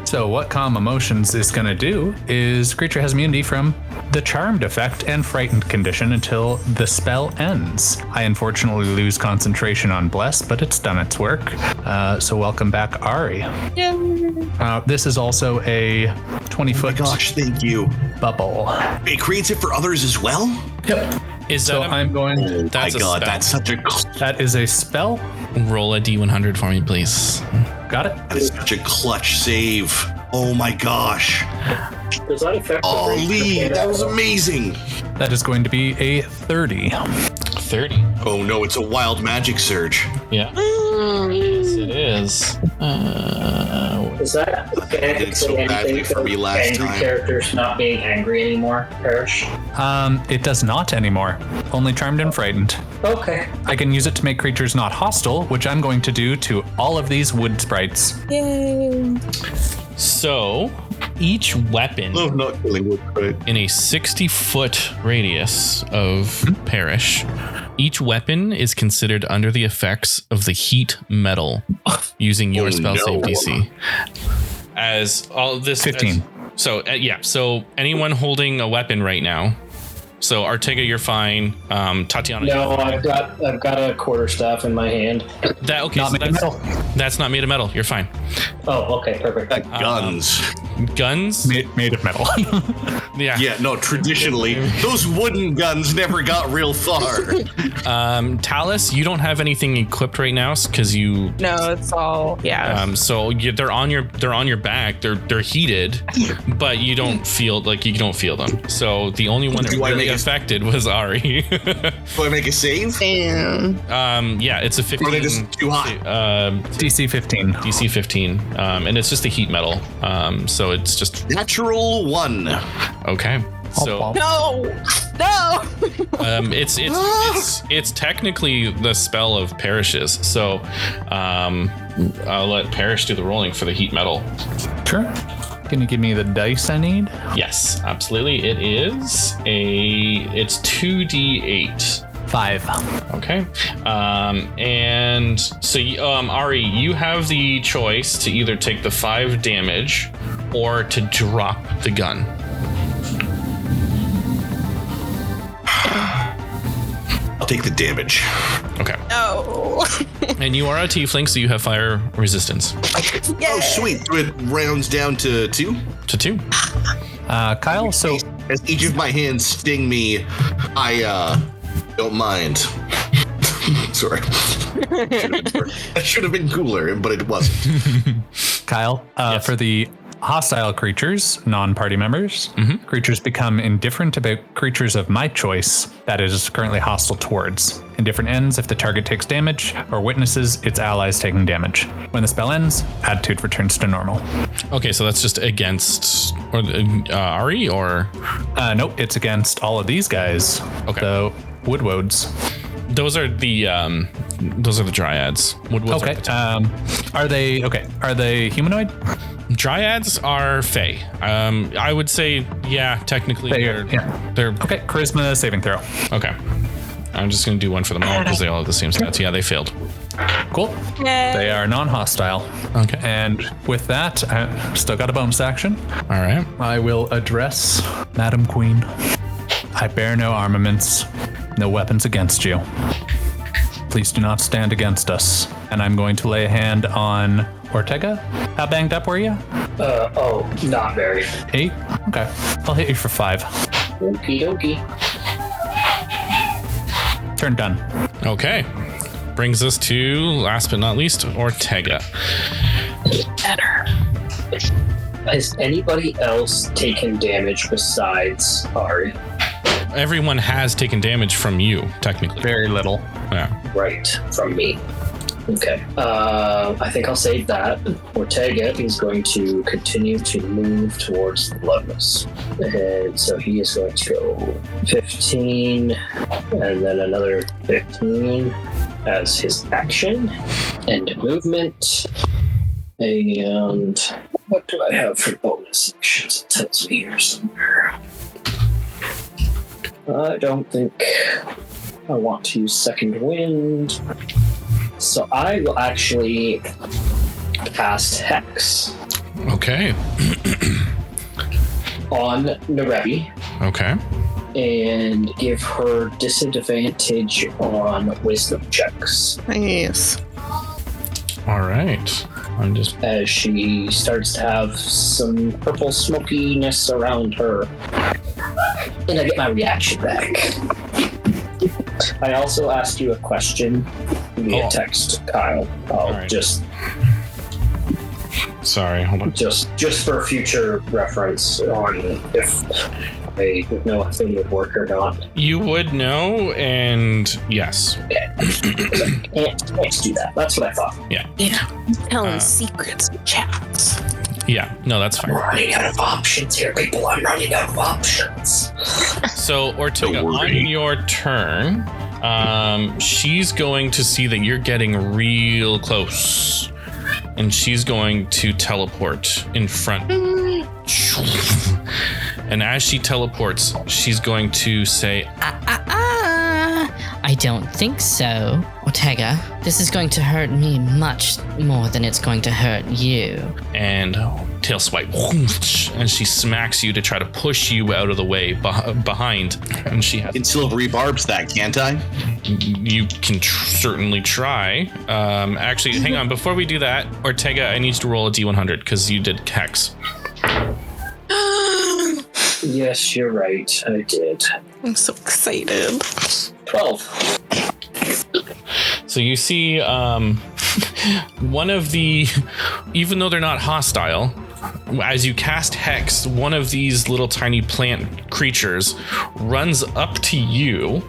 So what Calm Emotions is going to do is creature has immunity from the Charmed effect and Frightened condition until the spell ends. I unfortunately lose concentration on Bless, but it's done its work. So welcome back, Ari. This is also a 20-foot Gosh, thank you. bubble. It creates it for others as well? Yep. So I'm going. Oh my That's a god, spell. that's such a That is a spell. Roll a D100 for me, please. Got it. that is such a clutch save. Oh my gosh. Does that affect the Oh, range? Lee, that was amazing. That is going to be a 30. 30. Oh no, it's a wild magic surge. Yeah. Yes, it is. Does that I did so badly for me last angry time. characters not being angry anymore, Parrish? It does not anymore. Only Charmed and Frightened. Okay. I can use it to make creatures not hostile, which I'm going to do to all of these wood sprites. Yay. So, each weapon Love not killing with right. in a 60-foot radius of Parrish, each weapon is considered under the effects of the heat metal using your Oh, spell no. save DC. As all this 15. So anyone holding a weapon right now So Ortega, you're fine. Tatiana. No, I've got a quarterstaff in my hand. That's not made of metal. You're fine. Oh, okay, perfect. Guns. Guns? Made of metal. Yeah. Yeah, no, traditionally, those wooden guns never got real far. Talus, you don't have anything equipped right now because you. No, it's all They're on your back. They're heated, but you don't feel them. So the only one that really affected was Ari. Do I make a save? damn. Yeah, it's a 15. Or are they just too hot? DC 15. DC 15, and it's just a heat metal. So it's just Natural 1. okay. So No. it's technically the spell of perishes. So I'll let Perish do the rolling for the heat metal. Sure. Can you give me the dice I need? Yes, absolutely. It's 2d8. 5. Okay. And so, Ari, you have the choice to either take the 5 damage or to drop the gun. I'll take the damage. Okay. No. And you are a tiefling, so you have fire resistance. Oh, sweet. So it rounds down to 2? To 2. Kyle, so As each of my hands sting me, I don't mind. Sorry. I should have been cooler, but it wasn't. Kyle, Yes. for the hostile creatures, non-party members, creatures become indifferent about creatures of my choice that it is currently hostile towards. Indifferent ends if the target takes damage or witnesses its allies taking damage. When the spell ends, attitude returns to normal. Okay, so that's just against Ari, or Nope, it's against all of these guys. Okay. The Woodwodes. those are the dryads. Woodwoods are Okay. the top. Are they humanoid? Dryads are fey. I would say, yeah, technically they're Okay, charisma saving throw. okay. I'm just gonna do one for them all because they all have the same stats. Yeah, they failed. Cool. They are non-hostile. Okay. And with that, I still got a bonus action. All right. I will address Madam Queen. I bear no armaments, no weapons against you. Please do not stand against us. And I'm going to lay a hand on Ortega. How banged up were you? Not very. 8? Okay. I'll hit you for 5. Okie dokie. Turn done. Okay. Brings us to, last but not least, Ortega. Has anybody else taken damage besides Ari? Everyone has taken damage from you, technically. Very little. Yeah. Right, from me. Okay. I think I'll save that. Ortega is going to continue to move towards the Bloodless. And so he is going to go 15 and then another 15 as his action and movement. And what do I have for bonus actions? It tells me here somewhere. I don't think I want to use Second Wind. So I will actually cast Hex Okay. on Narebi Okay. and give her disadvantage on wisdom checks Nice. All right. I'm just. as she starts to have some purple smokiness around her. And I get my reaction back. I also asked you a question via text, Kyle. I'll right. Sorry, hold on. just for future reference on if I know if they would work or not. You would know, and yes. Can't do that. That's what I thought. Yeah. Telling secrets in chats. Yeah. No, that's I'm fine. running out of options here, people. I'm running out of options. So, Ortega, Don't worry. on your turn, she's going to see that you're getting real close. And she's going to teleport in front. And as she teleports, she's going to say, I don't think so. Ortega, this is going to hurt me much more than it's going to hurt you. And tail swipe, whoosh, and she smacks you to try to push you out of the way behind. And she has. In silvery barbs that, can't I? You can certainly try. Actually, hang on. Before we do that, Ortega, I need you to roll a D100 because you did hex. Yes, you're right. I did. I'm so excited. 12. So you see one of the, even though they're not hostile, as you cast Hex, one of these little tiny plant creatures runs up to you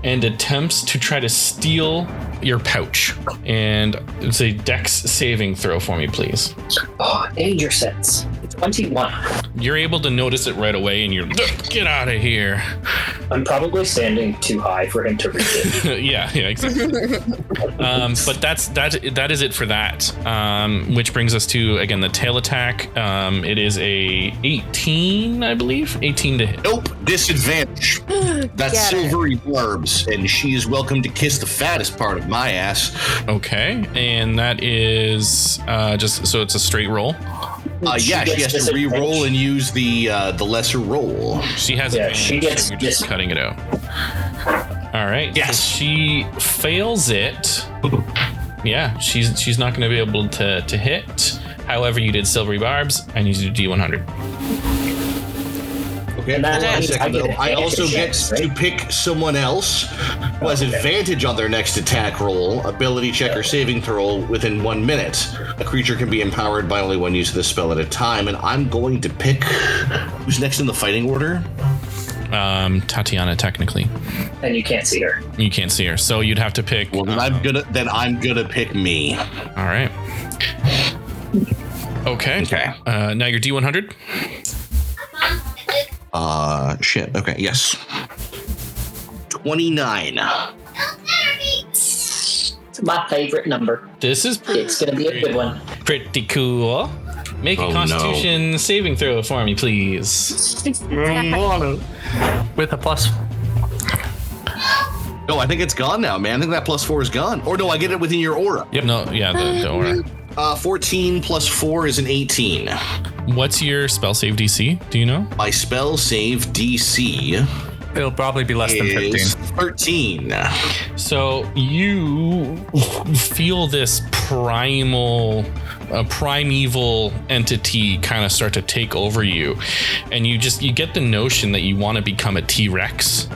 and attempts to try to steal your pouch. And it's a Dex saving throw for me, please. Oh, danger sense. 21. You're able to notice it right away and you're, get out of here. I'm probably standing too high for him to reach it. yeah, exactly. But that is it for that. Which brings us to, again, the tail attack. It is a 18, I believe. 18 to hit. Nope, disadvantage. That's silvery barbs, and she is welcome to kiss the fattest part of my ass. Okay, and that is just so it's a straight roll. She has to re-roll and use the lesser roll. She has advantage, so you're just cutting it out. All right. Yes. So she fails it. Yeah, she's not going to be able to hit. However, you did silvery barbs. I need you to do D100. Okay, I also get to pick someone else who has advantage on their next attack roll, ability check, or saving throw within 1 minute. A creature can be empowered by only one use of the spell at a time, and I'm going to pick who's next in the fighting order. Tatiana, technically. And you can't see her. You can't see her, so you'd have to pick. Well, then I'm gonna pick me. All right. Okay. Now you're D100. Shit. Okay. Yes. 29. It's my favorite number. This is It's gonna be a good one. pretty cool. Make a Constitution saving throw for me, please. With a plus. No, I think it's gone now, man. I think that +4 is gone. Or no, I get it within your aura. Yep. No. Yeah. The aura. 14 plus 4 is an 18. What's your spell save DC? Do you know? My spell save DC It'll probably be less than 15. is 13. So you feel this primeval entity kind of start to take over you, and you get the notion that you want to become a T-Rex,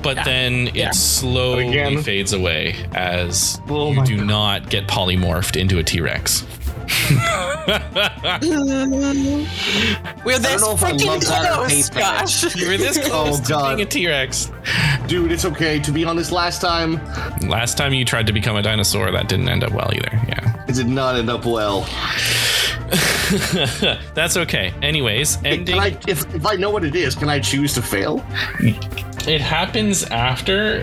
but then it slowly fades away as you do not get polymorphed into a T-Rex. We're this freaking close, gosh. You were this close to being a T-Rex. Dude, it's okay. To be honest, last time you tried to become a dinosaur, that didn't end up well either. Yeah. it did not end up well. That's okay. Anyways, ending. If I know what it is, can I choose to fail? It happens after,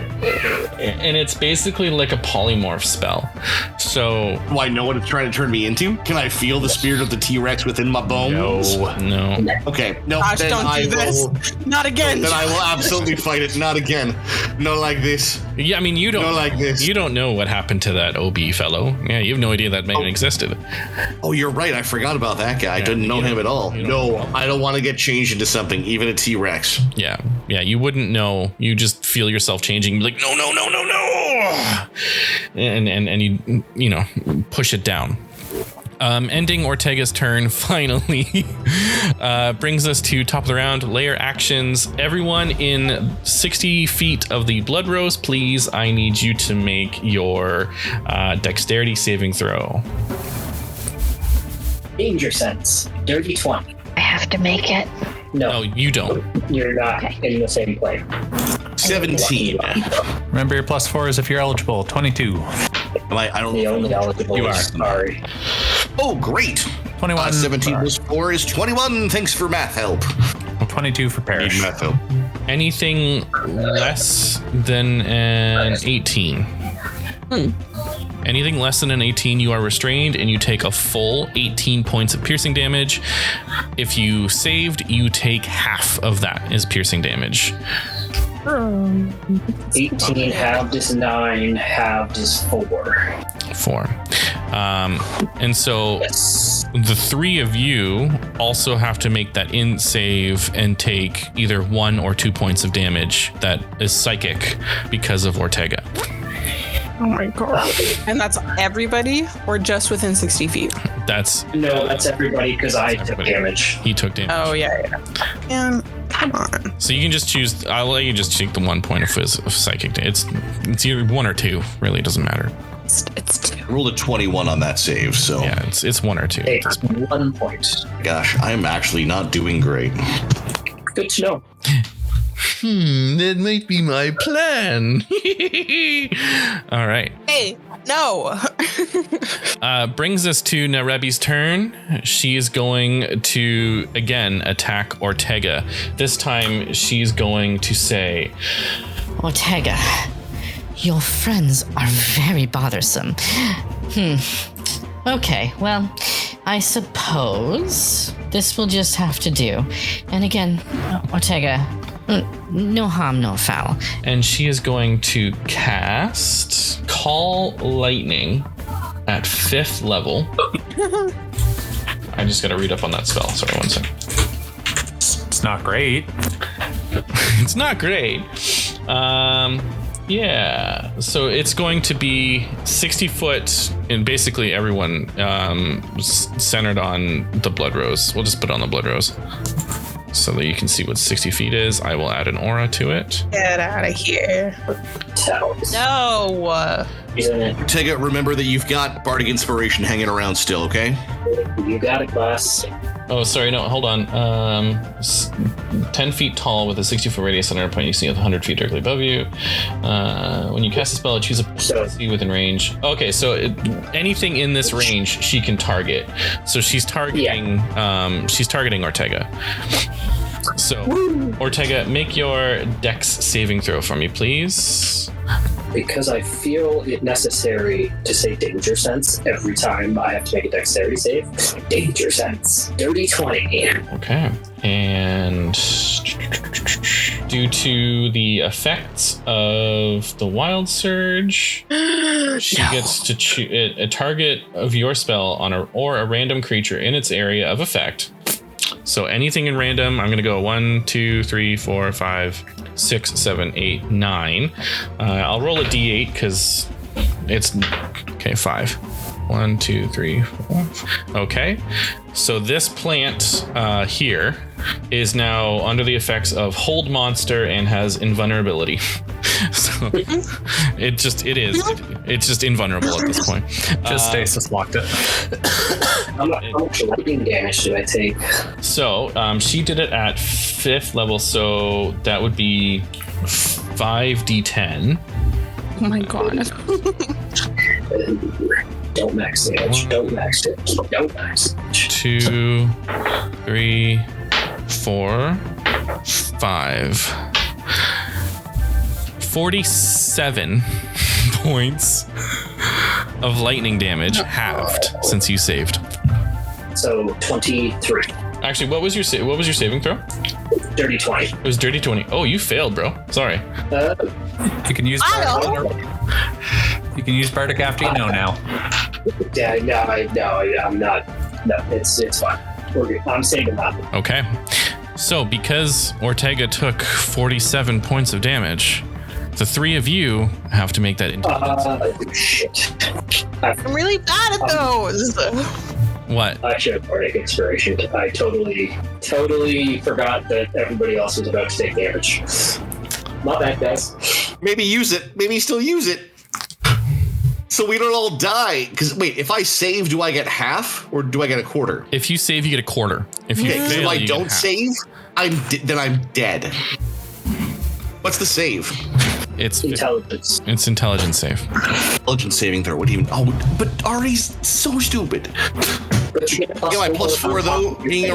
and it's basically like a polymorph spell. So, Do I know what it's trying to turn me into? Can I feel the spirit of the T-Rex within my bones? no. Okay, no. Gosh, then don't do this. Not again. Then I will absolutely fight it. Not again. Not like this. Yeah, I mean, you don't Not like this. You don't know what happened to that OB fellow. Yeah, you have no idea that man existed. Oh, you're right. I forgot about that guy. I didn't know him at all. No, I don't want to get changed into something, even a T-Rex. Yeah, you wouldn't know. You just feel yourself changing, like no, and you push it down. Ending Ortega's turn finally brings us to top of the round. Layer actions. Everyone in 60 feet of the blood rose, please. I need you to make your dexterity saving throw. Danger sense. Dirty 20. I have to make it. No, you don't. You're not in the same plane. 17. Remember your +4 is if you're eligible. 22. I don't The know. only eligible You is are. Sorry. Oh, great. 21. 17 plus 4 is 21. Thanks for math help. 22 for Need Parrish. math help. Anything less than an 18. Anything less than an 18, you are restrained and you take a full 18 points of piercing damage. If you saved, you take half of that as piercing damage. 18 halved is 9, halved is 4. 4. And so Yes. the 3 of you also have to make that int save and take either 1 or 2 points of damage that is psychic because of Ortega. Oh my god. And that's everybody or just within 60 feet? No, that's everybody because I took damage. He took damage. Oh, yeah. And come on. So you can just choose. I'll let you just take the 1 point of psychic. It's either 1 or 2. Really, doesn't matter. It's 2. Rolled a 21 on that save, so Yeah, it's 1 or 2. Hey, 1 point. gosh, I'm actually not doing great. Good to know. That might be my plan. All right. Hey, no. Brings us to Narebi's turn. She is going to again attack Ortega. This time she's going to say, Ortega, your friends are very bothersome. Okay, well, I suppose this will just have to do. And again, Ortega, no harm, no foul. and she is going to cast Call Lightning at 5th level. I just got to read up on that spell. Sorry, 1 second. It's not great. It's not great. Yeah, so it's going to be 60 foot, and basically everyone centered on the Blood Rose. We'll just put on the Blood Rose so that you can see what 60 feet is. I will add an aura to it. Get out of here. No. Isn't it? Ortega, remember that you've got Bardic Inspiration hanging around still, okay? You got it, class. Oh, sorry, no, hold on. 10 feet tall with a 60-foot radius center point, you see 100 feet directly above you. When you cast a spell, choose a PC within range. Okay, so anything in this range she can target. So she's targeting Ortega. So Ortega, make your Dex saving throw for me, please. Because I feel it necessary to say danger sense every time I have to make a dexterity save. Danger sense. Dirty 20. Okay. And due to the effects of the Wild Surge, she gets to choose a target of your spell on a random creature in its area of effect. So anything in random, I'm going to go 1, 2, 3, 4, 5, 6, 7, 8, 9. I'll roll a d8 because it's okay. 5. 1, 2, 3, 4. Okay. So this plant here is now under the effects of Hold Monster and has invulnerability. So it's just invulnerable at this point. Just stasis locked it. How much lightning damage do I take? So she did it at 5th level, so that would be 5d10. Oh my god. Don't max damage. Don't max damage. Don't max damage. 2, 3, 4, 5. 47 points of lightning damage, halved since you saved. So 23. Actually, what was your saving throw? Dirty 20. It was dirty 20. Oh, you failed, bro. Sorry. You can use You can use Bardic after you know now. Yeah, I'm not. No, it's fine. We're good. I'm saving that. Okay. So because Ortega took 47 points of damage, the 3 of you have to make that intelligence. Shit. I'm really bad at those. What? I should have Bardic Inspiration. I totally forgot that everybody else was about to take damage. My bad, guys. Maybe use it. Maybe still use it. So we don't all die. Because wait, if I save, do I get half or do I get a quarter? If you save, you get a quarter. If you Okay, so fail, if I you don't get half. save, then I'm dead. What's the save? It's Intelligence. It's intelligence save. Intelligence saving throw. What do you? Oh, but Ari's so stupid. But you get Yeah, my +4 though, You're being safe,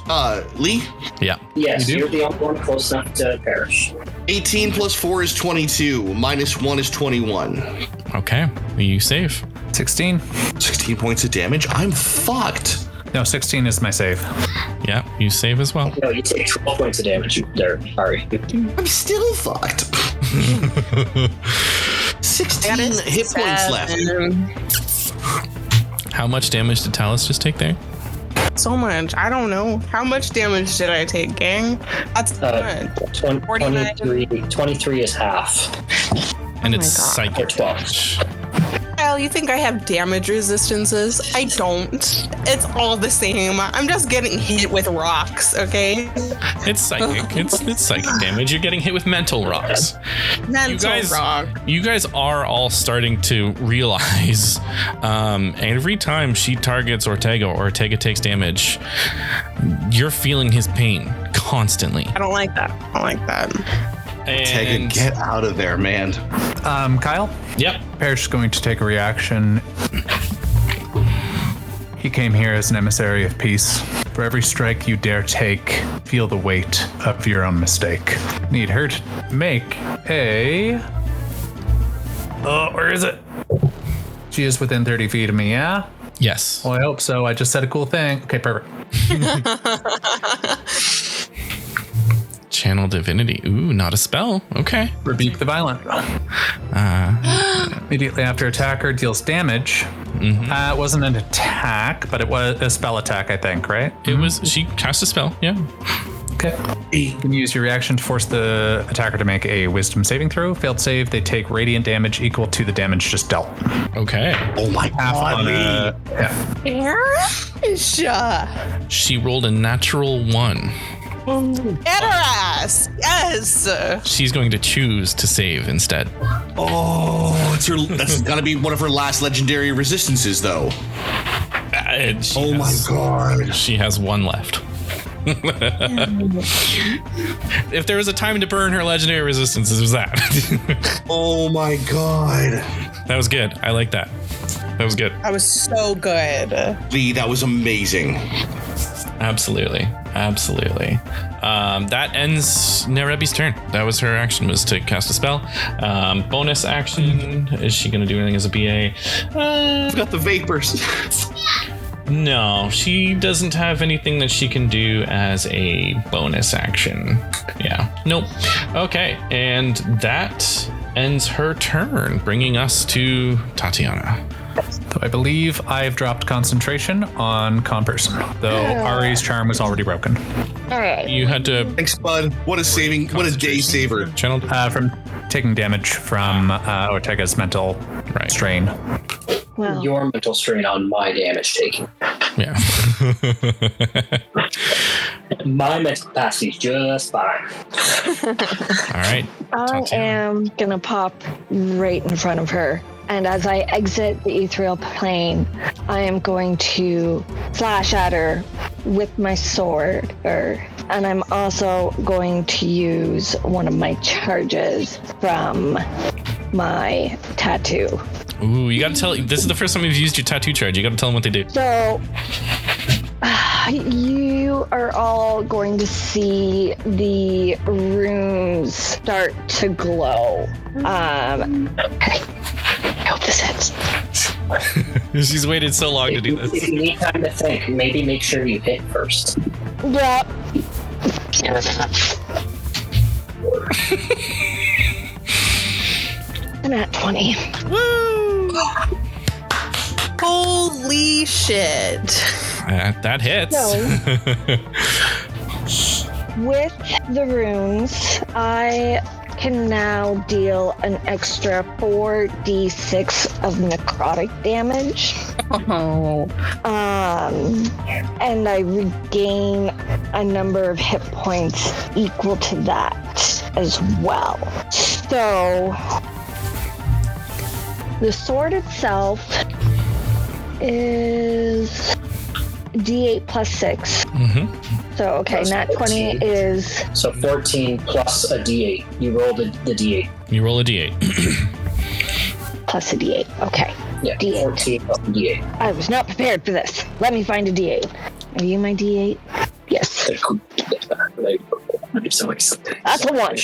around Lee. Yeah. Yes, You do? you're the only one close enough to perish. 18 + 4 is 22. -1 is 21. Okay. You save. 16. 16 points of damage. I'm fucked. No, 16 is my save. Yeah, you save as well. No, you take 12 points of damage there, Ari. I'm still fucked. 16 hit points left. How much damage did Talus just take there? So much. I don't know. How much damage did I take, gang? That's good. 23 is half. And it's God. psychic Or 12. damage. Kyle, you think I have damage resistances? I don't. It's all the same. I'm just getting hit with rocks, okay? It's psychic. It's psychic damage. You're getting hit with mental rocks. Mental rock. You guys are all starting to realize every time she targets Ortega or Ortega takes damage, you're feeling his pain constantly. I don't like that. I don't like that. Ortega, And get out of there, man. Kyle? yep. Parrish is going to take a reaction. He came here as an emissary of peace. For every strike you dare take, feel the weight of your own mistake. Need her to make a... Oh, where is it? She is within 30 feet of me, yeah? Yes. Well, I hope so. I just said a cool thing. Okay, perfect. Channel divinity. Ooh, not a spell. Okay. Rebuke the violent. Immediately after attacker deals damage. It wasn't an attack, but it was a spell attack, I think, right? It was, she cast a spell. Yeah. Okay. You can use your reaction to force the attacker to make a wisdom saving throw. Failed save, they take radiant damage equal to the damage just dealt. Okay. Oh my Half god. on yeah. She rolled a natural 1. Get her ass. Yes. She's going to choose to save instead. Oh, that's gotta be one of her last legendary resistances, though. And she Oh my has- god. She has 1 left. If there was a time to burn her legendary resistance, it was that. Oh my god. That was good. I like that. That was good. That was so good. Lee, that was amazing. Absolutely. Absolutely. That ends Nerebi's turn. That was her action, was to cast a spell. Bonus action. Is she going to do anything as a BA? I've got the vapors. No, she doesn't have anything that she can do as a bonus action. Yeah. Nope. Okay. And that ends her turn, bringing us to Tatiana. So I believe I've dropped concentration on con person, though Ari's charm was already broken. All right. You had to Thanks, bud. What a day saver. channel. From taking damage from Ortega's mental Right. strain. Well, Your mental strain on my damage taking. Yeah. My mental capacity is just fine. All right. I am gonna pop right in front of her. And as I exit the ethereal plane, I am going to slash at her with my sword. And I'm also going to use one of my charges from my tattoo. Ooh, you got to tell. This is the first time you've used your tattoo charge. You got to tell them what they do. So you are all going to see the runes start to glow. Okay. I hope this hits. She's waited so long to do If this. you need time to think, maybe make sure you hit first. Yep. I'm at 20. Woo! Holy shit. That hits. So, with the runes, I can now deal an extra 4d6 of necrotic damage. Oh. And I regain a number of hit points equal to that as well. So, the sword itself is d8 plus 6. So, okay, Plus nat 20 14. is So 14 plus a d8. You rolled the d8. You roll a d8. plus a d8. Okay. Yeah, D8. 14 plus a d8. I was not prepared for this. Let me find a d8. Are you my d8? Yes. That's a 1.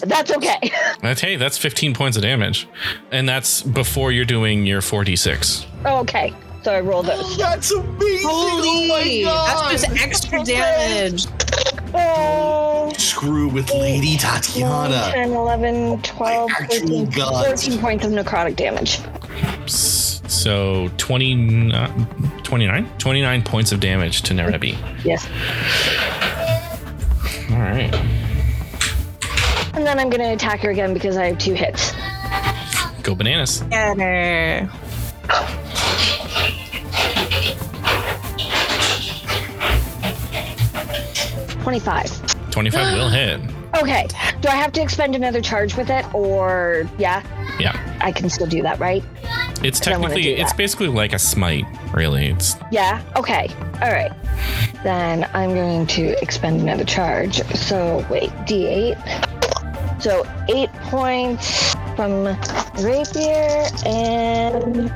That's okay. That's 15 points of damage. And that's before you're doing your 4d6. Okay. So I roll those. That's amazing! Holy! That's just extra damage. Oh. Screw with Lady Tatiana. 10, 11, 12, My actual 13, gods. 14 points of necrotic damage. So 29 points of damage to Nerebi. Yes. All right. And then I'm going to attack her again because I have 2 hits. Go bananas. Get her. $25. 25 will hit. Okay. Do I have to expend another charge with it, or yeah? Yeah. I can still do that, right? It's I wanna technically, do it's that. basically like a smite, really. It's Yeah. Okay. All right. Then I'm going to expend another charge. So wait, D8. So 8 points from rapier and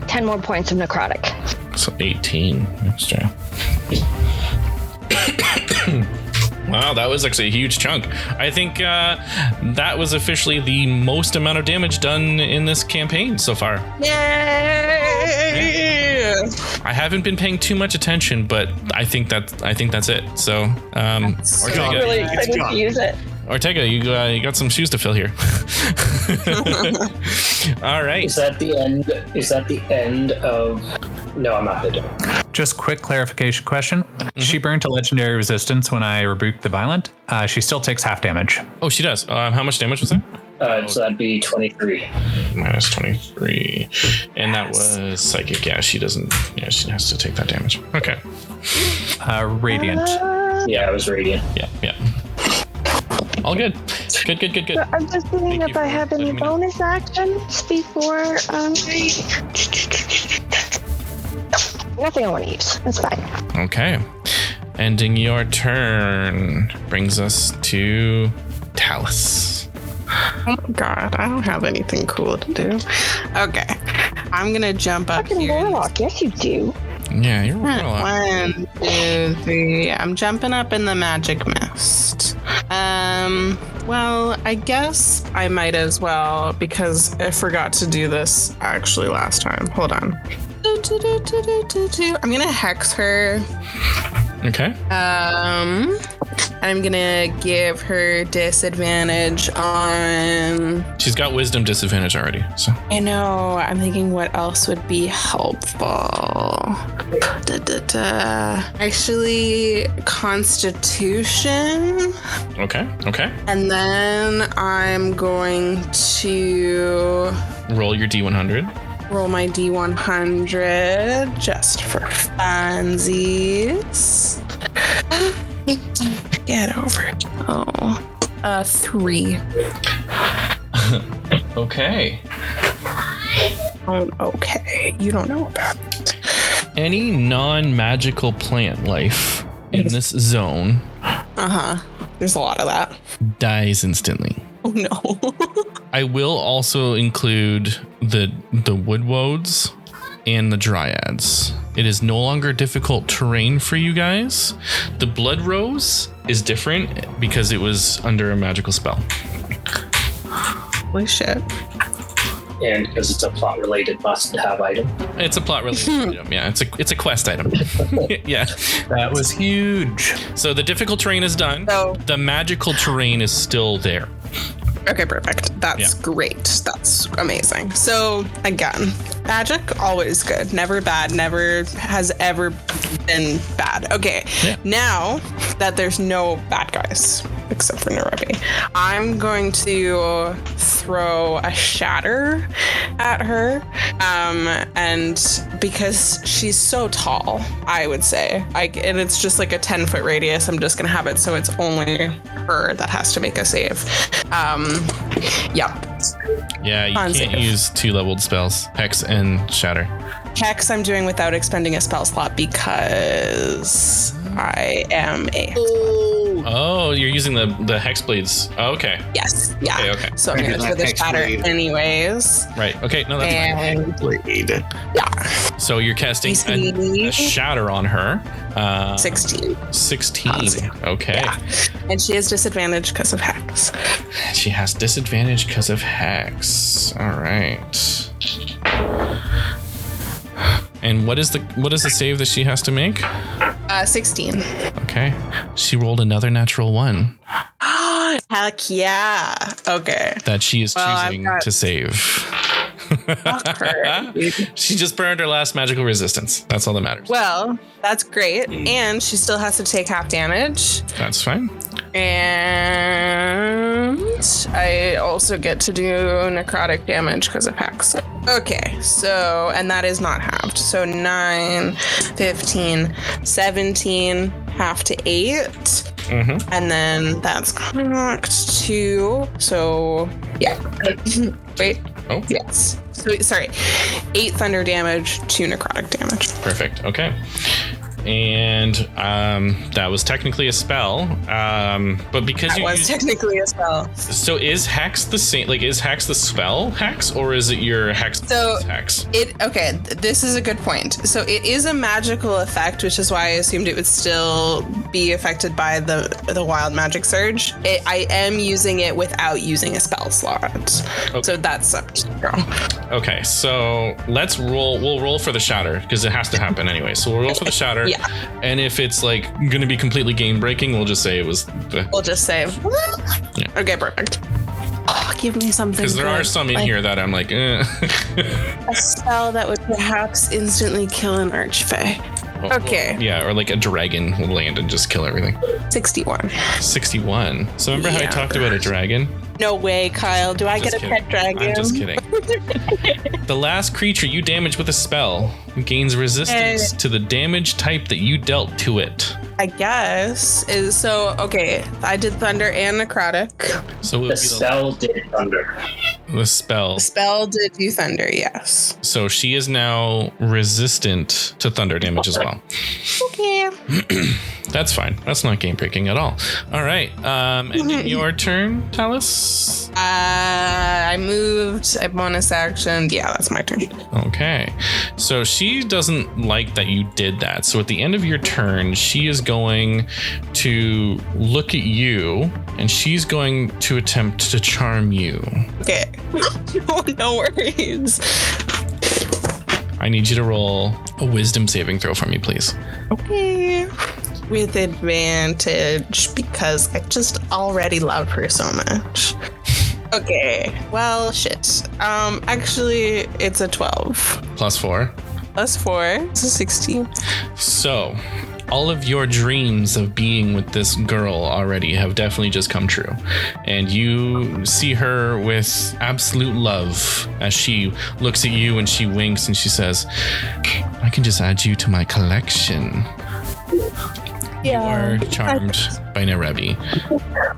10 more points of necrotic. so 18 extra. Wow, that was actually a huge chunk. I think that was officially the most amount of damage done in this campaign so far. Yay! I haven't been paying too much attention, but I think that's it. So, I'm Ortega, really excited to use it. Ortega, you got some shoes to fill here. All right. Is that the end? Is that the end of? No, I'm not gonna do it. Just quick clarification question. She burned to legendary resistance when I rebuked the violent. She still takes half damage. Oh, she does. How much damage was that? So that'd be 23. Minus 23. And that was psychic. Yeah, she doesn't. Yeah, she has to take that damage. Okay. Radiant. Yeah, it was radiant. Yeah. All good. Good. I'm just seeing Thank if you I for have any letting me know. bonus actions before. Nothing I want to use. That's fine. Okay. Ending your turn brings us to Talus. Oh my god, I don't have anything cool to do. Okay. I'm gonna jump up Fucking here. warlock. Yes, you do. Yeah, you're right. 1, 2, 3. I'm jumping up in the magic mist. Well, I guess I might as well because I forgot to do this actually last time. Hold on. I'm gonna hex her. Okay. I'm gonna give her disadvantage on. She's got wisdom disadvantage already. So I know. I'm thinking what else would be helpful. Actually, Constitution. okay. And then I'm going to Roll your D100. roll my D100 just for funsies. Get over it. 3. Okay. Okay. You don't know about it. Any non-magical plant life in this zone There's a lot of that. dies instantly. Oh no. I will also include the woodwoads and the dryads. It is no longer difficult terrain for you guys. The blood rose is different because it was under a magical spell. Holy shit. And because it's a plot-related must-have item. It's a plot related item. Yeah, it's a quest item. Yeah. That was huge. So the difficult terrain is done. So- The magical terrain is still there. Okay, perfect. That's great. That's amazing. So, again, magic, always good. Never bad. Never has ever been bad. Okay, now that there's no bad guys, except for Nerebi, I'm going to throw a shatter at her. And because she's so tall, I would say, and it's just like a 10-foot radius, I'm just going to have it so it's only her that has to make a save. Yep. Yeah, you On can't save. use 2-leveled spells, Hex and Shatter. Hex I'm doing without expending a spell slot because I am a Oh, you're using the Hex Blades. Oh, okay. yes. Yeah. Okay. So I'm gonna throw the shatter anyways. Right. Okay. No, that's fine. And yeah. So you're casting a DC shatter on her. 16. 16. Okay. Yeah. And she has disadvantage because of Hex. She has disadvantage because of Hex. All right. And what is the save that she has to make? 16. Okay. She rolled another natural 1. Heck yeah. Okay. That she is choosing I've got- to save. Fuck her. She just burned her last magical resistance. That's all that matters. Well, that's great. And she still has to take half damage. That's fine. And I also get to do necrotic damage because of Hex. Okay, so, and that is not halved. So 9, 15, 17, half to 8. Mm-hmm. And then that's cracked 2. So, yeah. Wait. Oh. Yes. So, sorry. 8 thunder damage, 2 necrotic damage. Perfect. Okay. And that was technically a spell, but because That was technically a spell. so is Hex the same? Like, is Hex the spell Hex, or is it your Hex? So Hex. This is a good point. So it is a magical effect, which is why I assumed it would still be affected by the wild magic surge. I am using it without using a spell slot, Okay. so that's wrong. Okay, so let's roll. We'll roll for the shatter because it has to happen anyway. So we'll roll for the shatter. Yeah. And if it's like going to be completely game breaking, we'll just say it was. We'll just say. Yeah. Okay, perfect. Oh, give me something. Because there are good. some in here that I'm like, A spell that would perhaps instantly kill an archfey. Okay. Yeah, or like a dragon will land and just kill everything. 61. 61. So remember how I Yeah. talked about a dragon? No way, Kyle. Do I Just get a kidding. pet dragon? I'm just kidding. The last creature you damage with a spell gains resistance to the damage type that you dealt to it. I guess. Okay. I did thunder and necrotic. So it would The be spell did thunder. the spell. The spell did do thunder, yes. So she is now resistant to thunder damage as well. Okay. That's fine. That's not game breaking at all. All right. And your turn, Talus. I moved. I bonus action. Yeah, that's my turn. Okay. So she doesn't like that you did that. So at the end of your turn, she is going to look at you and she's going to attempt to charm you. Okay. No worries. I need you to roll a wisdom saving throw for me, please. Okay. With advantage because I just already love her so much. Okay. Well, shit. Actually, it's a 12. +4. Plus 4. It's a 16. So, all of your dreams of being with this girl already have definitely just come true. And you see her with absolute love as she looks at you and she winks and she says, I can just add you to my collection. You are charmed by Nerebi.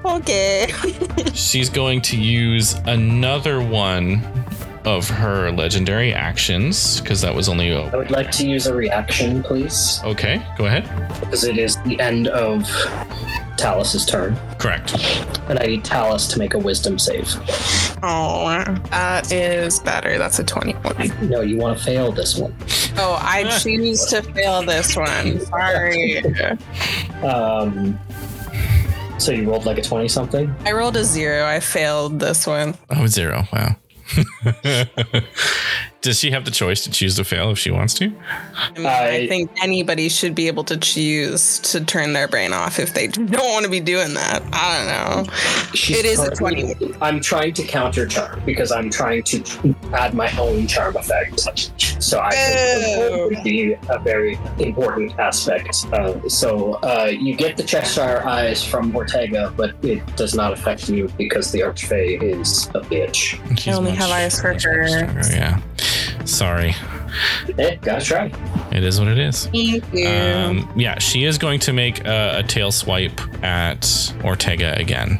Okay. She's going to use another one of her legendary actions because that was only I would like to use a reaction, please, okay. Go ahead. because it is the end of Talus's turn, Correct. and I need Talus to make a wisdom save. Oh, that is better. That's a 21. No, you want to fail this one. Oh, I choose to fail this one. Sorry. So you rolled like a 20 something? I rolled a 0. I failed this one. Oh, 0. Wow. Does she have the choice to choose to fail if she wants to? I think anybody should be able to choose to turn their brain off if they don't want to be doing that. I don't know. It is a 20. I'm trying to counter charm because I'm trying to add my own charm effect. So I think it would be a very important aspect. You get the Cheshire eyes from Ortega, but it does not affect you because the Archfey is a bitch. She's I only much- have eyes for much her. stronger, yeah. Sorry. Hey, gotta try. It is what it is. Thank you. Yeah, she is going to make a tail swipe at Ortega again.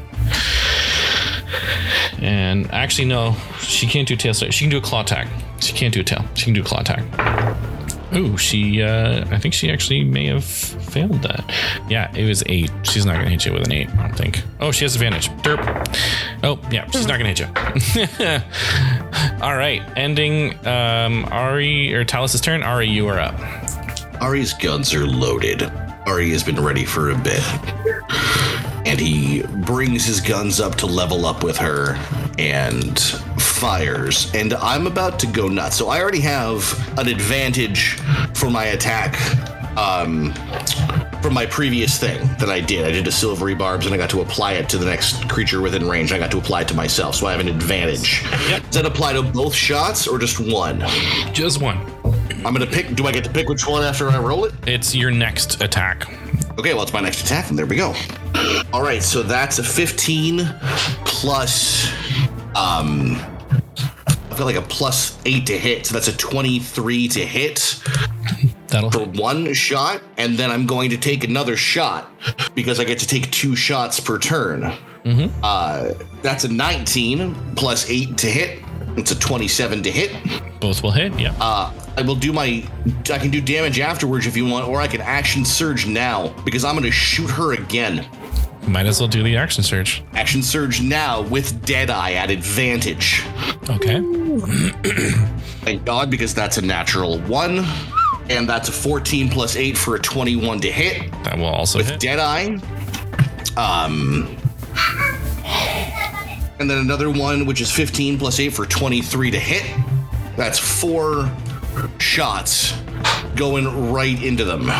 And actually, no, she can't do tail swipe. She can do a claw attack. She can't do a tail. She can do a claw attack. Ooh, I think she actually may have failed that. Yeah, it was 8. She's not going to hit you with an 8, I don't think. Oh, she has advantage. Derp. Oh, yeah, she's not going to hit you. All right, ending Ari, or Talus's turn. Ari, you are up. Ari's guns are loaded. Ari has been ready for a bit. And he brings his guns up to level up with her and fires, and I'm about to go nuts. So I already have an advantage for my attack from my previous thing that I did. I did a silvery barbs, and I got to apply it to the next creature within range. I got to apply it to myself, so I have an advantage. Yep. Does that apply to both shots or just one? Just one. I'm gonna pick. Do I get to pick which one after I roll it? It's your next attack. Okay, well, it's my next attack, and there we go. All right, so that's a 15 plus, I've got like a plus 8 to hit, so that's a 23 to hit That'll for one shot, and then I'm going to take another shot because I get to take 2 shots per turn. That's a 19 plus 8 to hit. It's a 27 to hit. both will hit. Yeah. I will do I can do damage afterwards if you want, or I can action surge now because I'm going to shoot her again. Might as well do the action surge. Action surge now with Deadeye at advantage. Okay. Thank God, because that's a natural 1. And that's a 14 plus 8 for a 21 to hit. That will also With hit. Deadeye. And then another one, which is 15 plus 8 for 23 to hit. That's 4 shots going right into them.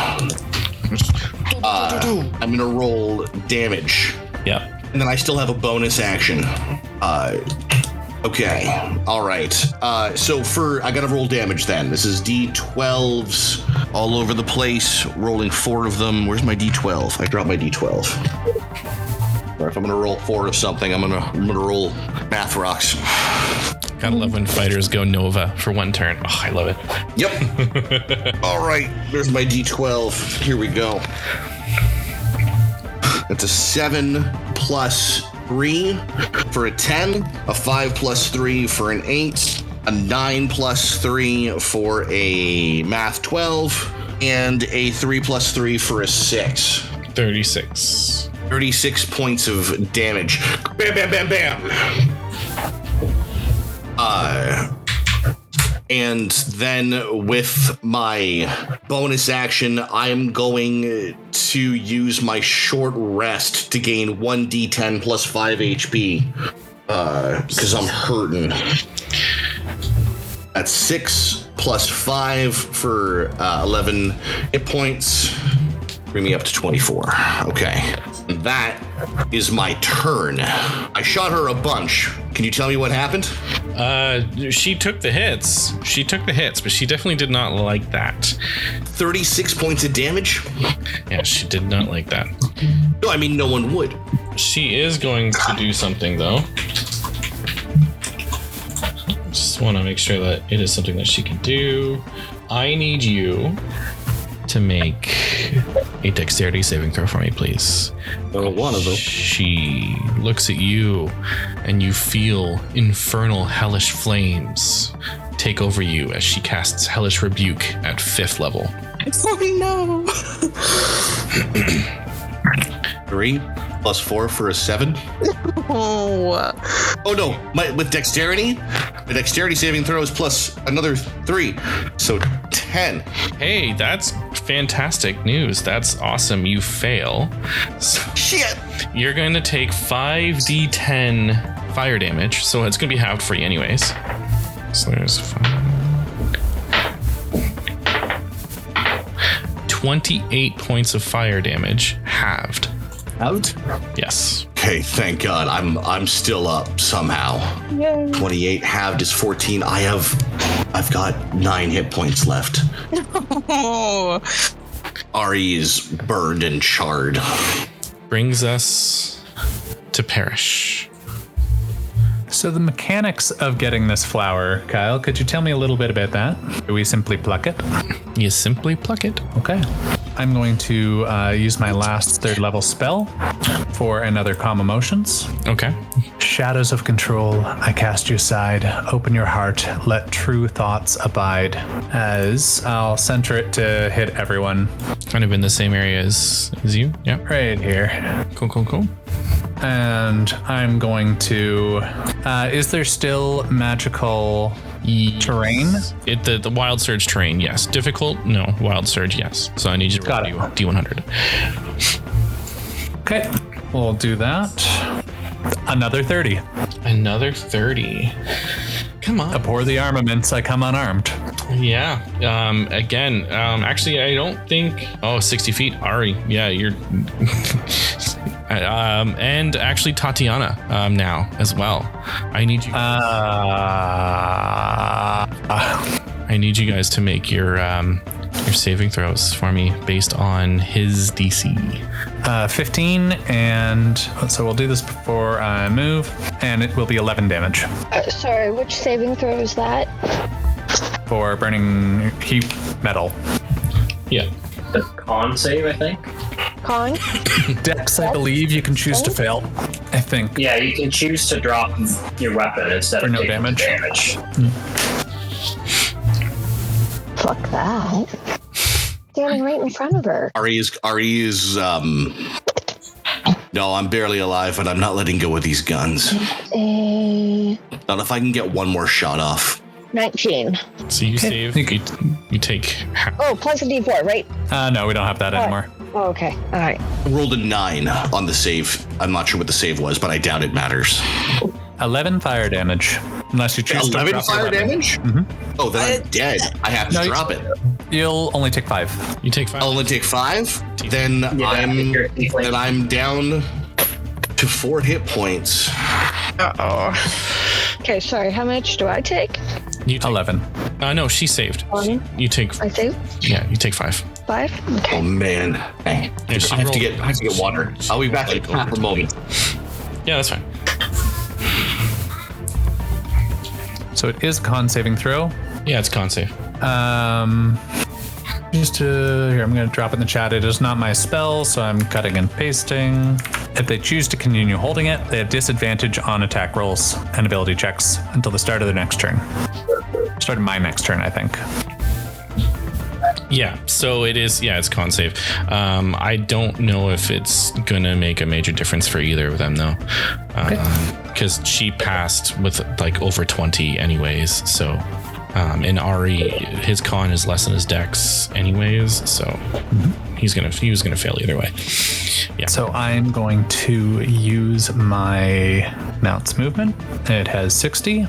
I'm going to roll damage. Yep. And then I still have a bonus action. Okay. All right. So I got to roll damage then. This is D12s all over the place, rolling 4 of them. Where's my D12? I dropped my D12. Or if I'm going to roll 4 of something, I'm going to roll math rocks. Gotta love when fighters go Nova for one turn. Oh, I love it. Yep. All right. There's my D12. Here we go. That's a 7 plus 3 for a 10, a 5 plus 3 for an 8, a 9 plus 3 for a math 12, and a 3 plus 3 for a 6. 36. 36 points of damage. Bam, bam, bam, bam. And then with my bonus action, I'm going to use my short rest to gain 1d10 plus 5 HP. Because I'm hurting. That's 6 plus 5 for 11 hit points. Bring me up to 24. Okay. That is my turn. I shot her a bunch. Can you tell me what happened? She took the hits. But she definitely did not like that. 36 points of damage? Yeah, she did not like that. No, I mean, no one would. She is going to do something, though. Just want to make sure that it is something that she can do. I need you to make a dexterity saving throw for me, please. One of them. She looks at you, and you feel infernal hellish flames take over you as she casts Hellish Rebuke at 5th level. Oh no! 3 plus 4 for a 7. Oh no! With dexterity, the dexterity saving throw is plus another 3, so 10. Hey, that's fantastic news. That's awesome. You fail. Shit! You're going to take 5d10 fire damage, so it's going to be halved for you anyways. So there's 28 points of fire damage, halved. Out? Yes. Okay, thank God. I'm still up somehow. Yay. 28 halved is 14. I've got 9 hit points left. Oh. Ari is burned and charred. Brings us to Parrish. So the mechanics of getting this flower, Kyle, could you tell me a little bit about that? Do we simply pluck it? You simply pluck it. Okay. I'm going to use my last 3rd level spell for another Calm Emotions. Okay. Shadows of Control, I cast you aside. Open your heart, let true thoughts abide. As I'll center it to hit everyone. Kind of in the same area as you. Yeah. Right here. Cool. And I'm going to... is there still magical terrain? The Wild Surge terrain, yes. Difficult? No. Wild Surge, yes. So I need you to roll D100. Okay, we'll do that. Another 30. Another 30. Come on. Abhor the armaments, I come unarmed. Yeah. Again, actually, I don't think. Oh, 60 feet. Ari. Yeah, you're. And actually, Tatiana now as well. I need you. I need you guys to make your saving throws for me based on his DC. 15, and so we'll do this before I move, and it will be 11 damage Sorry, which saving throw is that? for burning heat metal. Yeah. The con save, I think. Con? Dex, I believe you can choose to fail. I think. Yeah, you can choose to drop your weapon instead For of no taking damage. damage. Fuck that. Standing right in front of her. Ari is no, I'm barely alive, and I'm not letting go of these guns. Not if I can get one more shot off. 19. So you save. You take half. Oh, plus a d4, right? No, we don't have that anymore. Oh, okay. All right. I rolled a 9 on the save. I'm not sure what the save was, but I doubt it matters. 11 fire damage. Unless you choose to 11 drop your fire weapon. damage? Oh, then I'm dead. I have to No, drop it. You'll only take 5. You take 5. I'll only take 5. Then I'm down to 4 hit points. Okay, sorry. How much do I take? You take, 11. No, she saved. You take. I save Yeah, you take 5. 5? Oh Okay. man. Yeah, she I have rolled- to get water. I'll be back in half a moment. Yeah, that's fine. So it is con saving throw. Yeah, it's con save. Just here, I'm going to drop it in the chat. It is not my spell, so I'm cutting and pasting. If they choose to continue holding it, they have disadvantage on attack rolls and ability checks until the start of their next turn. Start of my next turn, I think. Yeah, so it is. Yeah, it's con save. I don't know if it's gonna make a major difference for either of them though, because she passed with like over 20 anyways. So, and Ari, his con is less than his dex anyways. So he was gonna fail either way. Yeah. So I'm going to use my mount's movement. It has 60,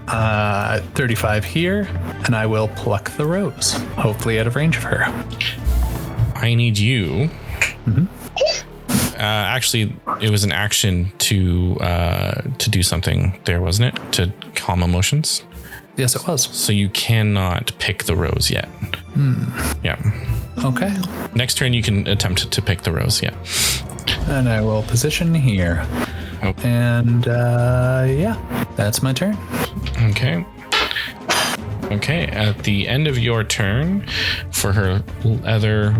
35 here, and I will pluck the rose, hopefully out of range of her. I need you. Actually, it was an action to do something there, wasn't it? To calm emotions. Yes, it was. So you cannot pick the rose yet. Yeah. Okay. Next turn, you can attempt to pick the rose. Yeah. And I will position here. Okay. And yeah, that's my turn. Okay. Okay. At the end of your turn, for her other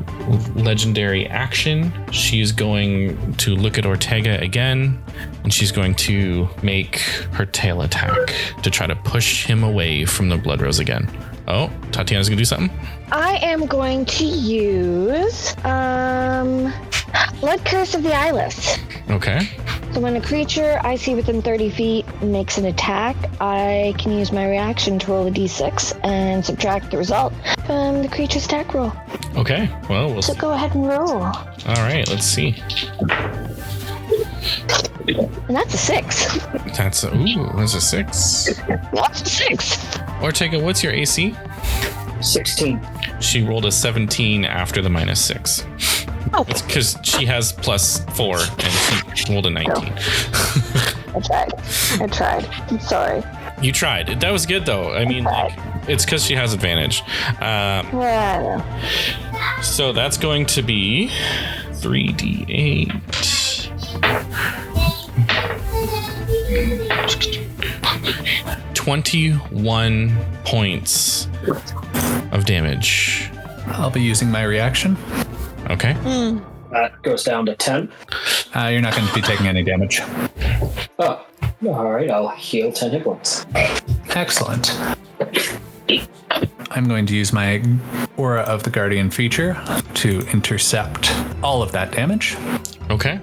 legendary action, she's going to look at Ortega again, and she's going to make her tail attack to try to push him away from the blood rose again. Oh, Tatiana's gonna do something? I am going to use Blood Curse of the Eyeless. Okay. So when a creature I see within 30 feet makes an attack, I can use my reaction to roll a d6 and subtract the result from the creature's attack roll. Okay. Well, we'll So see. go ahead and roll. All right, let's see. And that's a 6. That's a 6. That's a 6. Ortega, what's your AC? 16. She rolled a 17 after the -6. Oh, It's because she has +4 and she rolled a 19. I tried. I'm sorry. You tried. That was good though. I mean, like, it's because she has advantage. Yeah, I know. So that's going to be 3d8. 21 points of damage. I'll be using my reaction. Okay. That goes down to 10. You're not going to be taking any damage. Oh, all right. I'll heal 10 hit points. Excellent. I'm going to use my Aura of the Guardian feature to intercept all of that damage, Okay.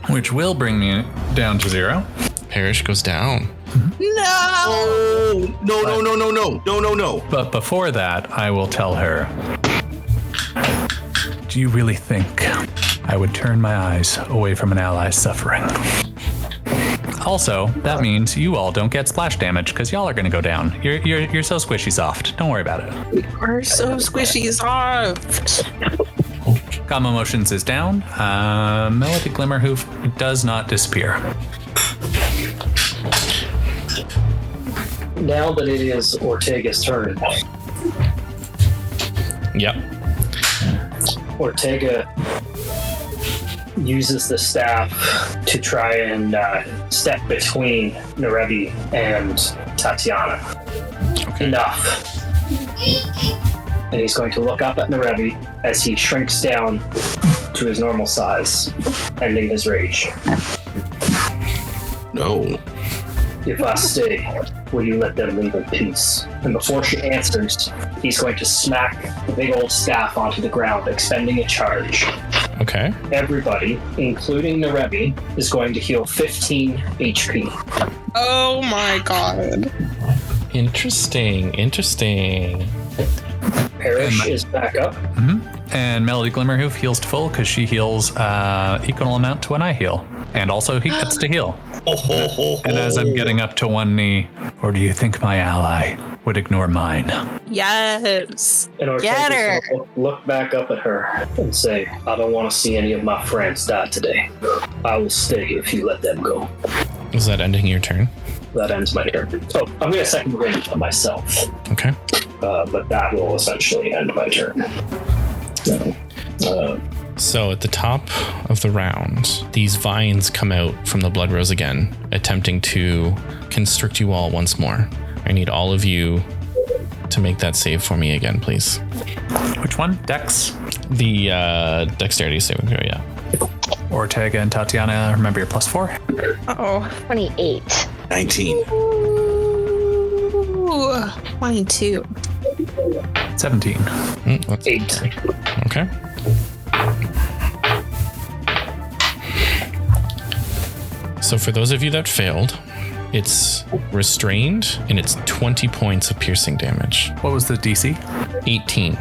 which will bring me down to 0. Parrish goes down. Oh, no. But before that, I will tell her, do you really think I would turn my eyes away from an ally suffering? Also, that means you all don't get splash damage because y'all are going to go down. You're so squishy soft. Don't worry about it. We're so squishy soft. Gamma motions is down. Melody Glimmerhoof does not disappear. Now that it is Ortega's turn, Yep. Ortega uses the staff to try and step between Nerebi and Tatiana. Okay. Enough. And he's going to look up at Nerebi as he shrinks down to his normal size, ending his rage. No. If I stay, will you let them leave in peace? And before she answers, he's going to smack the big old staff onto the ground, expending a charge. Okay. Everybody, including Nerebi, is going to heal 15 HP. Oh my god. Interesting. Parrish is back up. And Melody Glimmerhoof heals to full because she heals equal amount to when I heal. And also he gets to heal. And as I'm getting up to one knee, or do you think my ally would ignore mine? Yes. And Get her. Ortega's going to look back up at her and say, I don't want to see any of my friends die today. I will stay if you let them go. Is that ending your turn? That ends my turn. So I'm going to second wind myself. Okay. But that will essentially end my turn. So at the top of the round, these vines come out from the Blood Rose again, attempting to constrict you all once more. I need all of you to make that save for me again, please. Which one? Dex? The dexterity saving throw, yeah. Ortega and Tatiana, remember your +4? Uh-oh. 28. 19. Ooh, 22. 17. That's 8. okay. So for those of you that failed, it's restrained and it's 20 points of piercing damage. What was the DC? 18.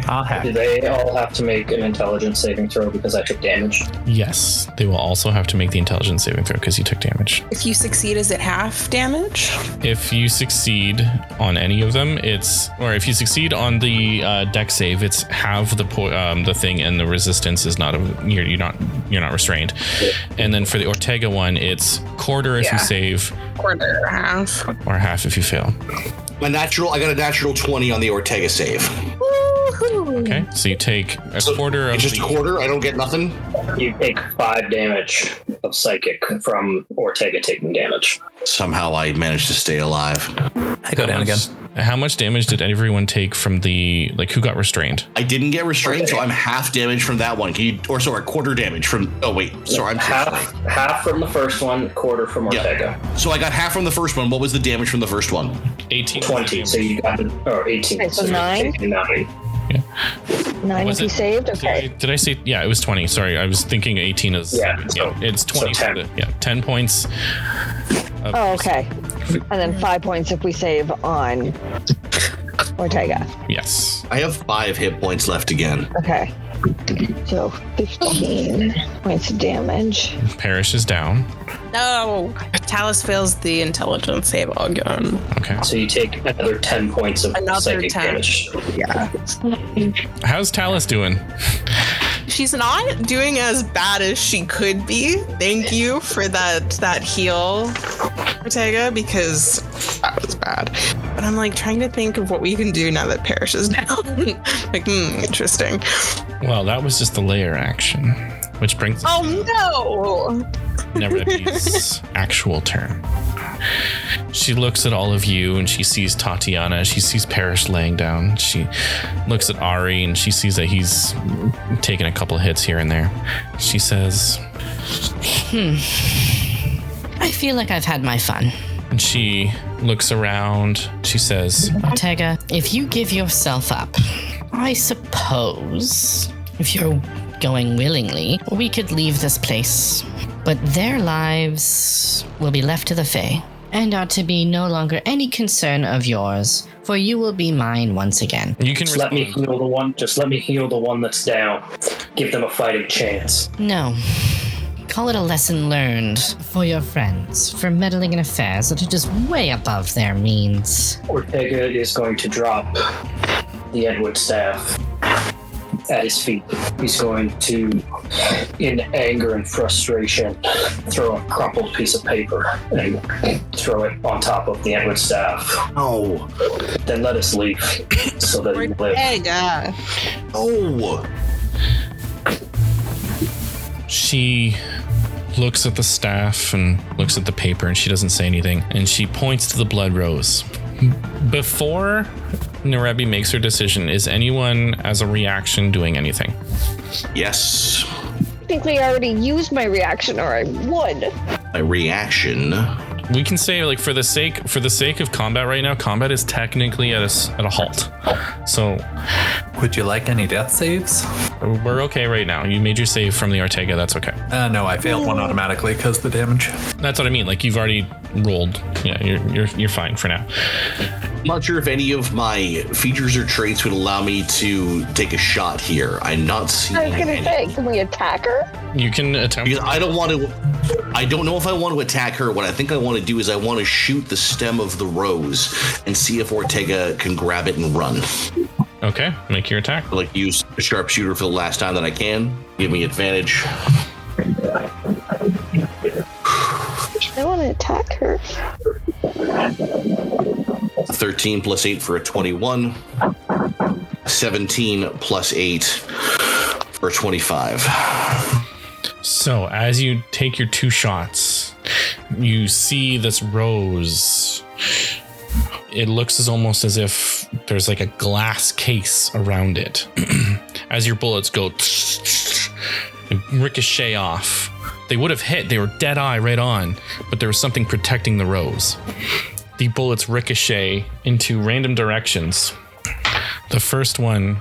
I'll have. Do they all have to make an intelligence saving throw because I took damage? Yes, they will also have to make the intelligence saving throw because you took damage. If you succeed, is it half damage? If you succeed on any of them, or if you succeed on the dex save, it's half the thing, and the resistance is not you're not restrained. And then for the Ortega one, it's quarter if you save, Quarter, half. or half if you fail. I got a natural 20 on the Ortega save. Okay, so you take a quarter of It's just a quarter? I don't get nothing? You take 5 damage of psychic from Ortega taking damage. Somehow I managed to stay alive. I go down again. How much damage did everyone take from who got restrained? I didn't get restrained, so I'm half damage from that one. Quarter damage from... Oh, wait. Sorry, I'm half from the first one, quarter from Ortega. Yeah. So I got half from the first one. What was the damage from the first one? 18. 20, so you got 18. Okay, so 9? 9. 9 Was if you it? saved? Okay. Did I say? Yeah, it was 20. Sorry, I was thinking 18 is... Yeah, so- it's 20. so 10. 10 points. Oh, okay. And then 5 points if we save on Ortega. Yes. I have 5 hit points left again. Okay. So 15 points of damage. Parrish is down. No. Talus fails the intelligence save again. Okay. So you take another 10 points of Another psychic 10. damage. Yeah. How's Talus doing? She's not doing as bad as she could be. Thank you for that heal, Ortega, because that was bad. But I'm like trying to think of what we can do now that Parrish is down. Interesting. Well, that was just the layer action, which brings us Oh no! to Nerebi's actual turn. She looks at all of you and she sees Tatiana. She sees Parrish laying down. She looks at Ari and she sees that he's taken a couple of hits here and there. She says, I feel like I've had my fun. and she looks around. She says, Ortega, if you give yourself up, I suppose, if you're going willingly, we could leave this place. But their lives will be left to the Fae, and are to be no longer any concern of yours, for you will be mine once again. you can Just let me respond. heal the one. Just let me heal the one that's down. Give them a fighting chance. No. call it a lesson learned for your friends for meddling in affairs that are just way above their means. Ortega is going to drop the Edward staff at his feet. He's going to, in anger and frustration, throw a crumpled piece of paper and throw it on top of the Edward staff. Oh. Then let us leave so that he live. Ortega. Oh. She looks at the staff and looks at the paper, and she doesn't say anything, and she points to the blood rose. Before Nerebi makes her decision, is anyone as a reaction doing anything? Yes. I think we already used my reaction, or I would. A reaction. We can say, like, for the sake of combat right now, combat is technically at a halt. So Would you like any death saves? we're okay right now. You made your save from the Ortega. That's okay. No, I failed one automatically because of the damage. That's what I mean. Like, you've already rolled. Yeah, you're fine for now. I'm not sure if any of my features or traits would allow me to take a shot here. I'm not seeing I was gonna any. say, can we attack her? You can attempt. Because I don't know if I want to attack her. What I think I want to do is I want to shoot the stem of the rose and see if Ortega can grab it and run. Okay, make your attack. Like, use a sharpshooter for the last time that I can. Give me advantage. I want to attack her. 13 plus 8 for a 21. 17 plus 8 for a 25. So as you take your two shots, you see this rose. It looks almost as if there's like a glass case around it. As your bullets go and ricochet off. They would have hit. They were dead eye right on, but there was something protecting the rose. The bullets ricochet into random directions. The first one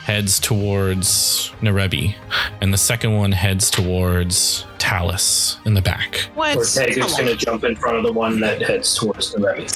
heads towards Nerebi, and the second one heads towards Talus in the back. What? Ortega's going to jump in front of the one that heads towards the ready.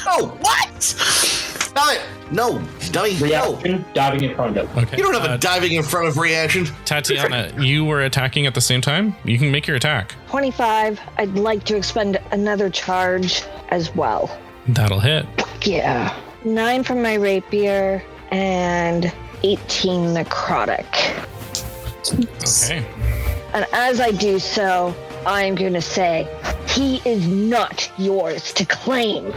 Oh, What? stop it! No, dummy, no. Reaction, diving in front of him. Okay. You don't have a diving in front of reaction. Tatiana, you were attacking at the same time? You can make your attack. 25. I'd like to expend another charge as well. That'll hit. Yeah. 9 from my rapier and 18 necrotic. Okay. And as I do so, I'm going to say, he is not yours to claim.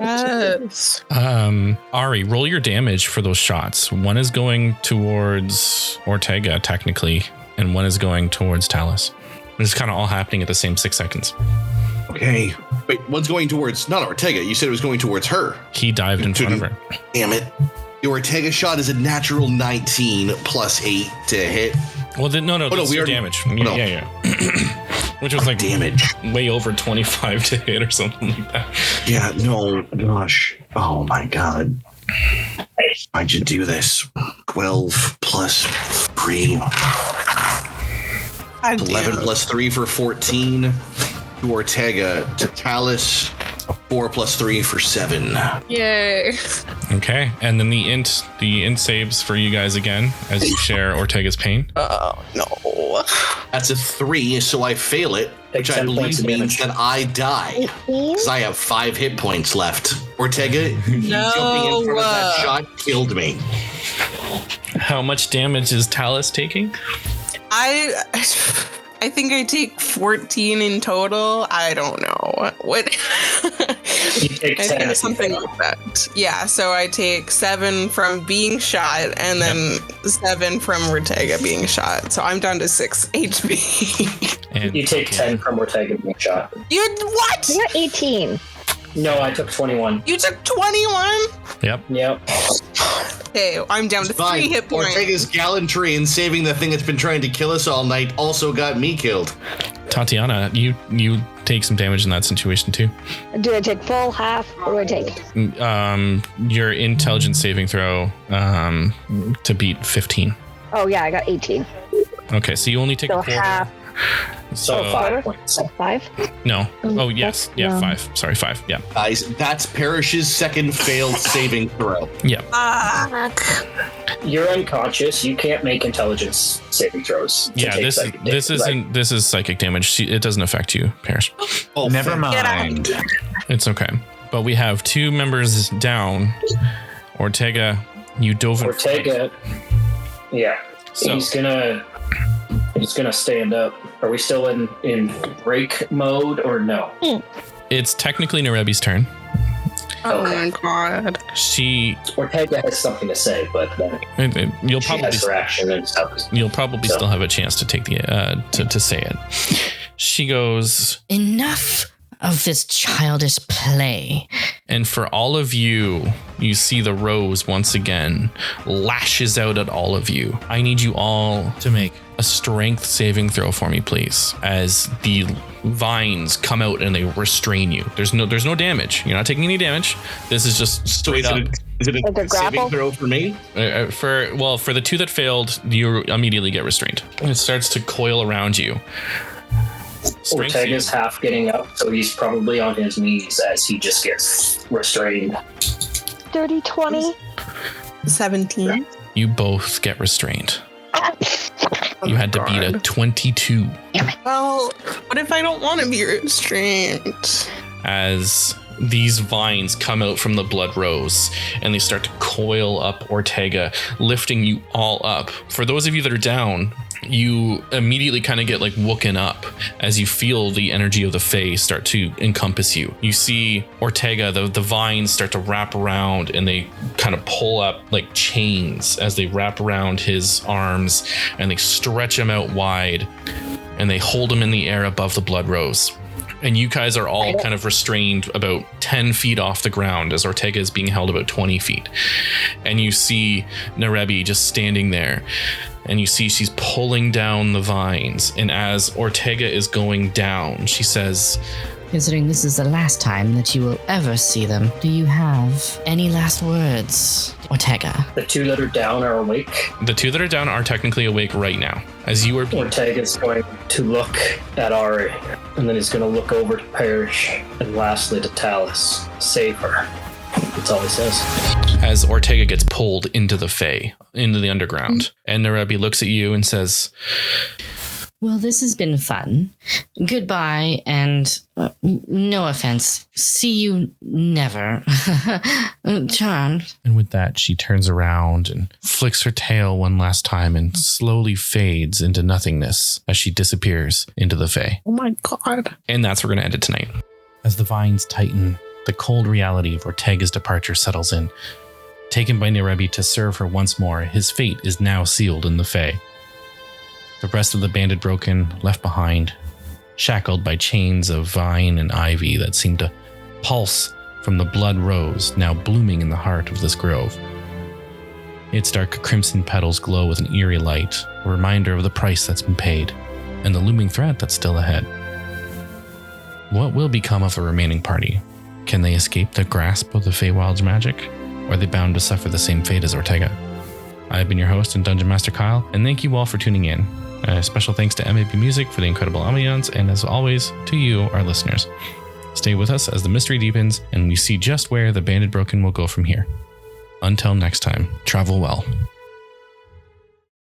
Yes. Ari, roll your damage for those shots. One is going towards Ortega, technically, and one is going towards Talus. It's kind of all happening at the same 6 seconds. Okay. Wait, one's going towards, not Ortega. You said it was going towards her. He dived in front of her. Damn it. The Ortega shot is a natural 19 plus 8 to hit. Well, no, no, that's we your already- damage. no. Yeah. Which was like Damage. way over 25 to hit or something like that. Yeah, no, gosh. Oh my god. Why'd you do this? 12 plus 3. 11 plus 3 for 14. To Ortega. To Talus. 4 plus 3 for 7. Yay. Okay, and then the int saves for you guys again as you share Ortega's pain. Oh, no. That's a 3, so I fail it, which I 10 points believe of means damage. that I die. 18? Because I have 5 hit points left. Ortega, you No. jumping in front of that shot killed me. How much damage is Talus taking? I think I take 14 in total. I don't know. What? You take I 10 think if you something fail. like that. Yeah, so I take 7 from being shot and then 7 from Ortega being shot. So I'm down to 6 HP. And You take 10 from Ortega being shot. You what? I got 18. No, I took 21. You took 21? Yep. Yep. Hey, I'm down to 3 Fine. hit points. Ortega's gallantry in saving the thing that's been trying to kill us all night also got me killed. Tatiana, you take some damage in that situation too. Do I take full, half, or do I take? Your intelligence saving throw to beat 15. Oh, yeah, I got 18. Okay, so you only take So a quarter. half. So 5 points. 5? No. Oh, yes. Yeah, no. 5. Sorry, 5. Yeah. Guys, that's Parrish's second failed saving throw. Yeah. You're unconscious. You can't make intelligence saving throws. to Yeah, take this psychic damage. this is psychic damage. It doesn't affect you, Parrish. Oh, Never thank- mind. It's okay. But we have 2 members down. Ortega, you dove in. Ortega. Yeah. So- He's gonna stand up. Are we still in break mode or no? It's technically Nerebi's turn. Oh my god. She, Ortega has something to say, but you'll she probably has her action and stuff. So- still have a chance to take the to say it. She goes, Enough of this childish play. and for all of you, you see the rose once again lashes out at all of you. I need you all to make a strength saving throw for me, please, as the vines come out and they restrain you. There's no damage. You're not taking any damage. This is just straight up. Is it Like a a saving grapple? throw for me? For the 2 that failed, you immediately get restrained. It starts to coil around you. Strength Ortega's half getting up, so he's probably on his knees as he just gets restrained. Dirty 20. 17. You both get restrained. You had to beat a 22 Well, what if I don't want to be restrained? as these vines come out from the blood rose and they start to coil up Ortega, lifting you all up. For those of you that are down, you immediately kind of get like wooken up as you feel the energy of the Fae start to encompass you. You see Ortega, the vines start to wrap around and they kind of pull up like chains as they wrap around his arms and they stretch him out wide and they hold him in the air above the blood rose. And you guys are all kind of restrained about 10 feet off the ground as Ortega is being held about 20 feet. And you see Nerebi just standing there. And you see she's pulling down the vines. And as Ortega is going down, she says, Considering this is the last time that you will ever see them, do you have any last words, Ortega? The 2 that are down are awake. the 2 that are down are technically awake right now. As you are Ortega's going to look at Ari, and then he's going to look over to Parrish, and lastly to Talus. Save her. That's all he says. as Ortega gets pulled into the Fae, into the underground. And Nerebi looks at you and says, Well, this has been fun. Goodbye, and no offense. See you never. Charmed. and with that, she turns around and flicks her tail one last time and slowly fades into nothingness as she disappears into the Fae. Oh my god. And that's where we're going to end it tonight. As the vines tighten, the cold reality of Ortega's departure settles in. Taken by Nerebi to serve her once more, his fate is now sealed in the Fae. The rest of the banded broken left behind, shackled by chains of vine and ivy that seem to pulse from the blood rose now blooming in the heart of this grove. Its dark crimson petals glow with an eerie light, a reminder of the price that's been paid, and the looming threat that's still ahead. What will become of the remaining party? Can they escape the grasp of the Feywild's magic? Or are they bound to suffer the same fate as Ortega? I've been your host and Dungeon Master Kyle, and thank you all for tuning in. Special thanks to MAP Music for the incredible ambiance, and as always, to you, our listeners. Stay with us as the mystery deepens, and we see just where the Banded Broken will go from here. Until next time, travel well.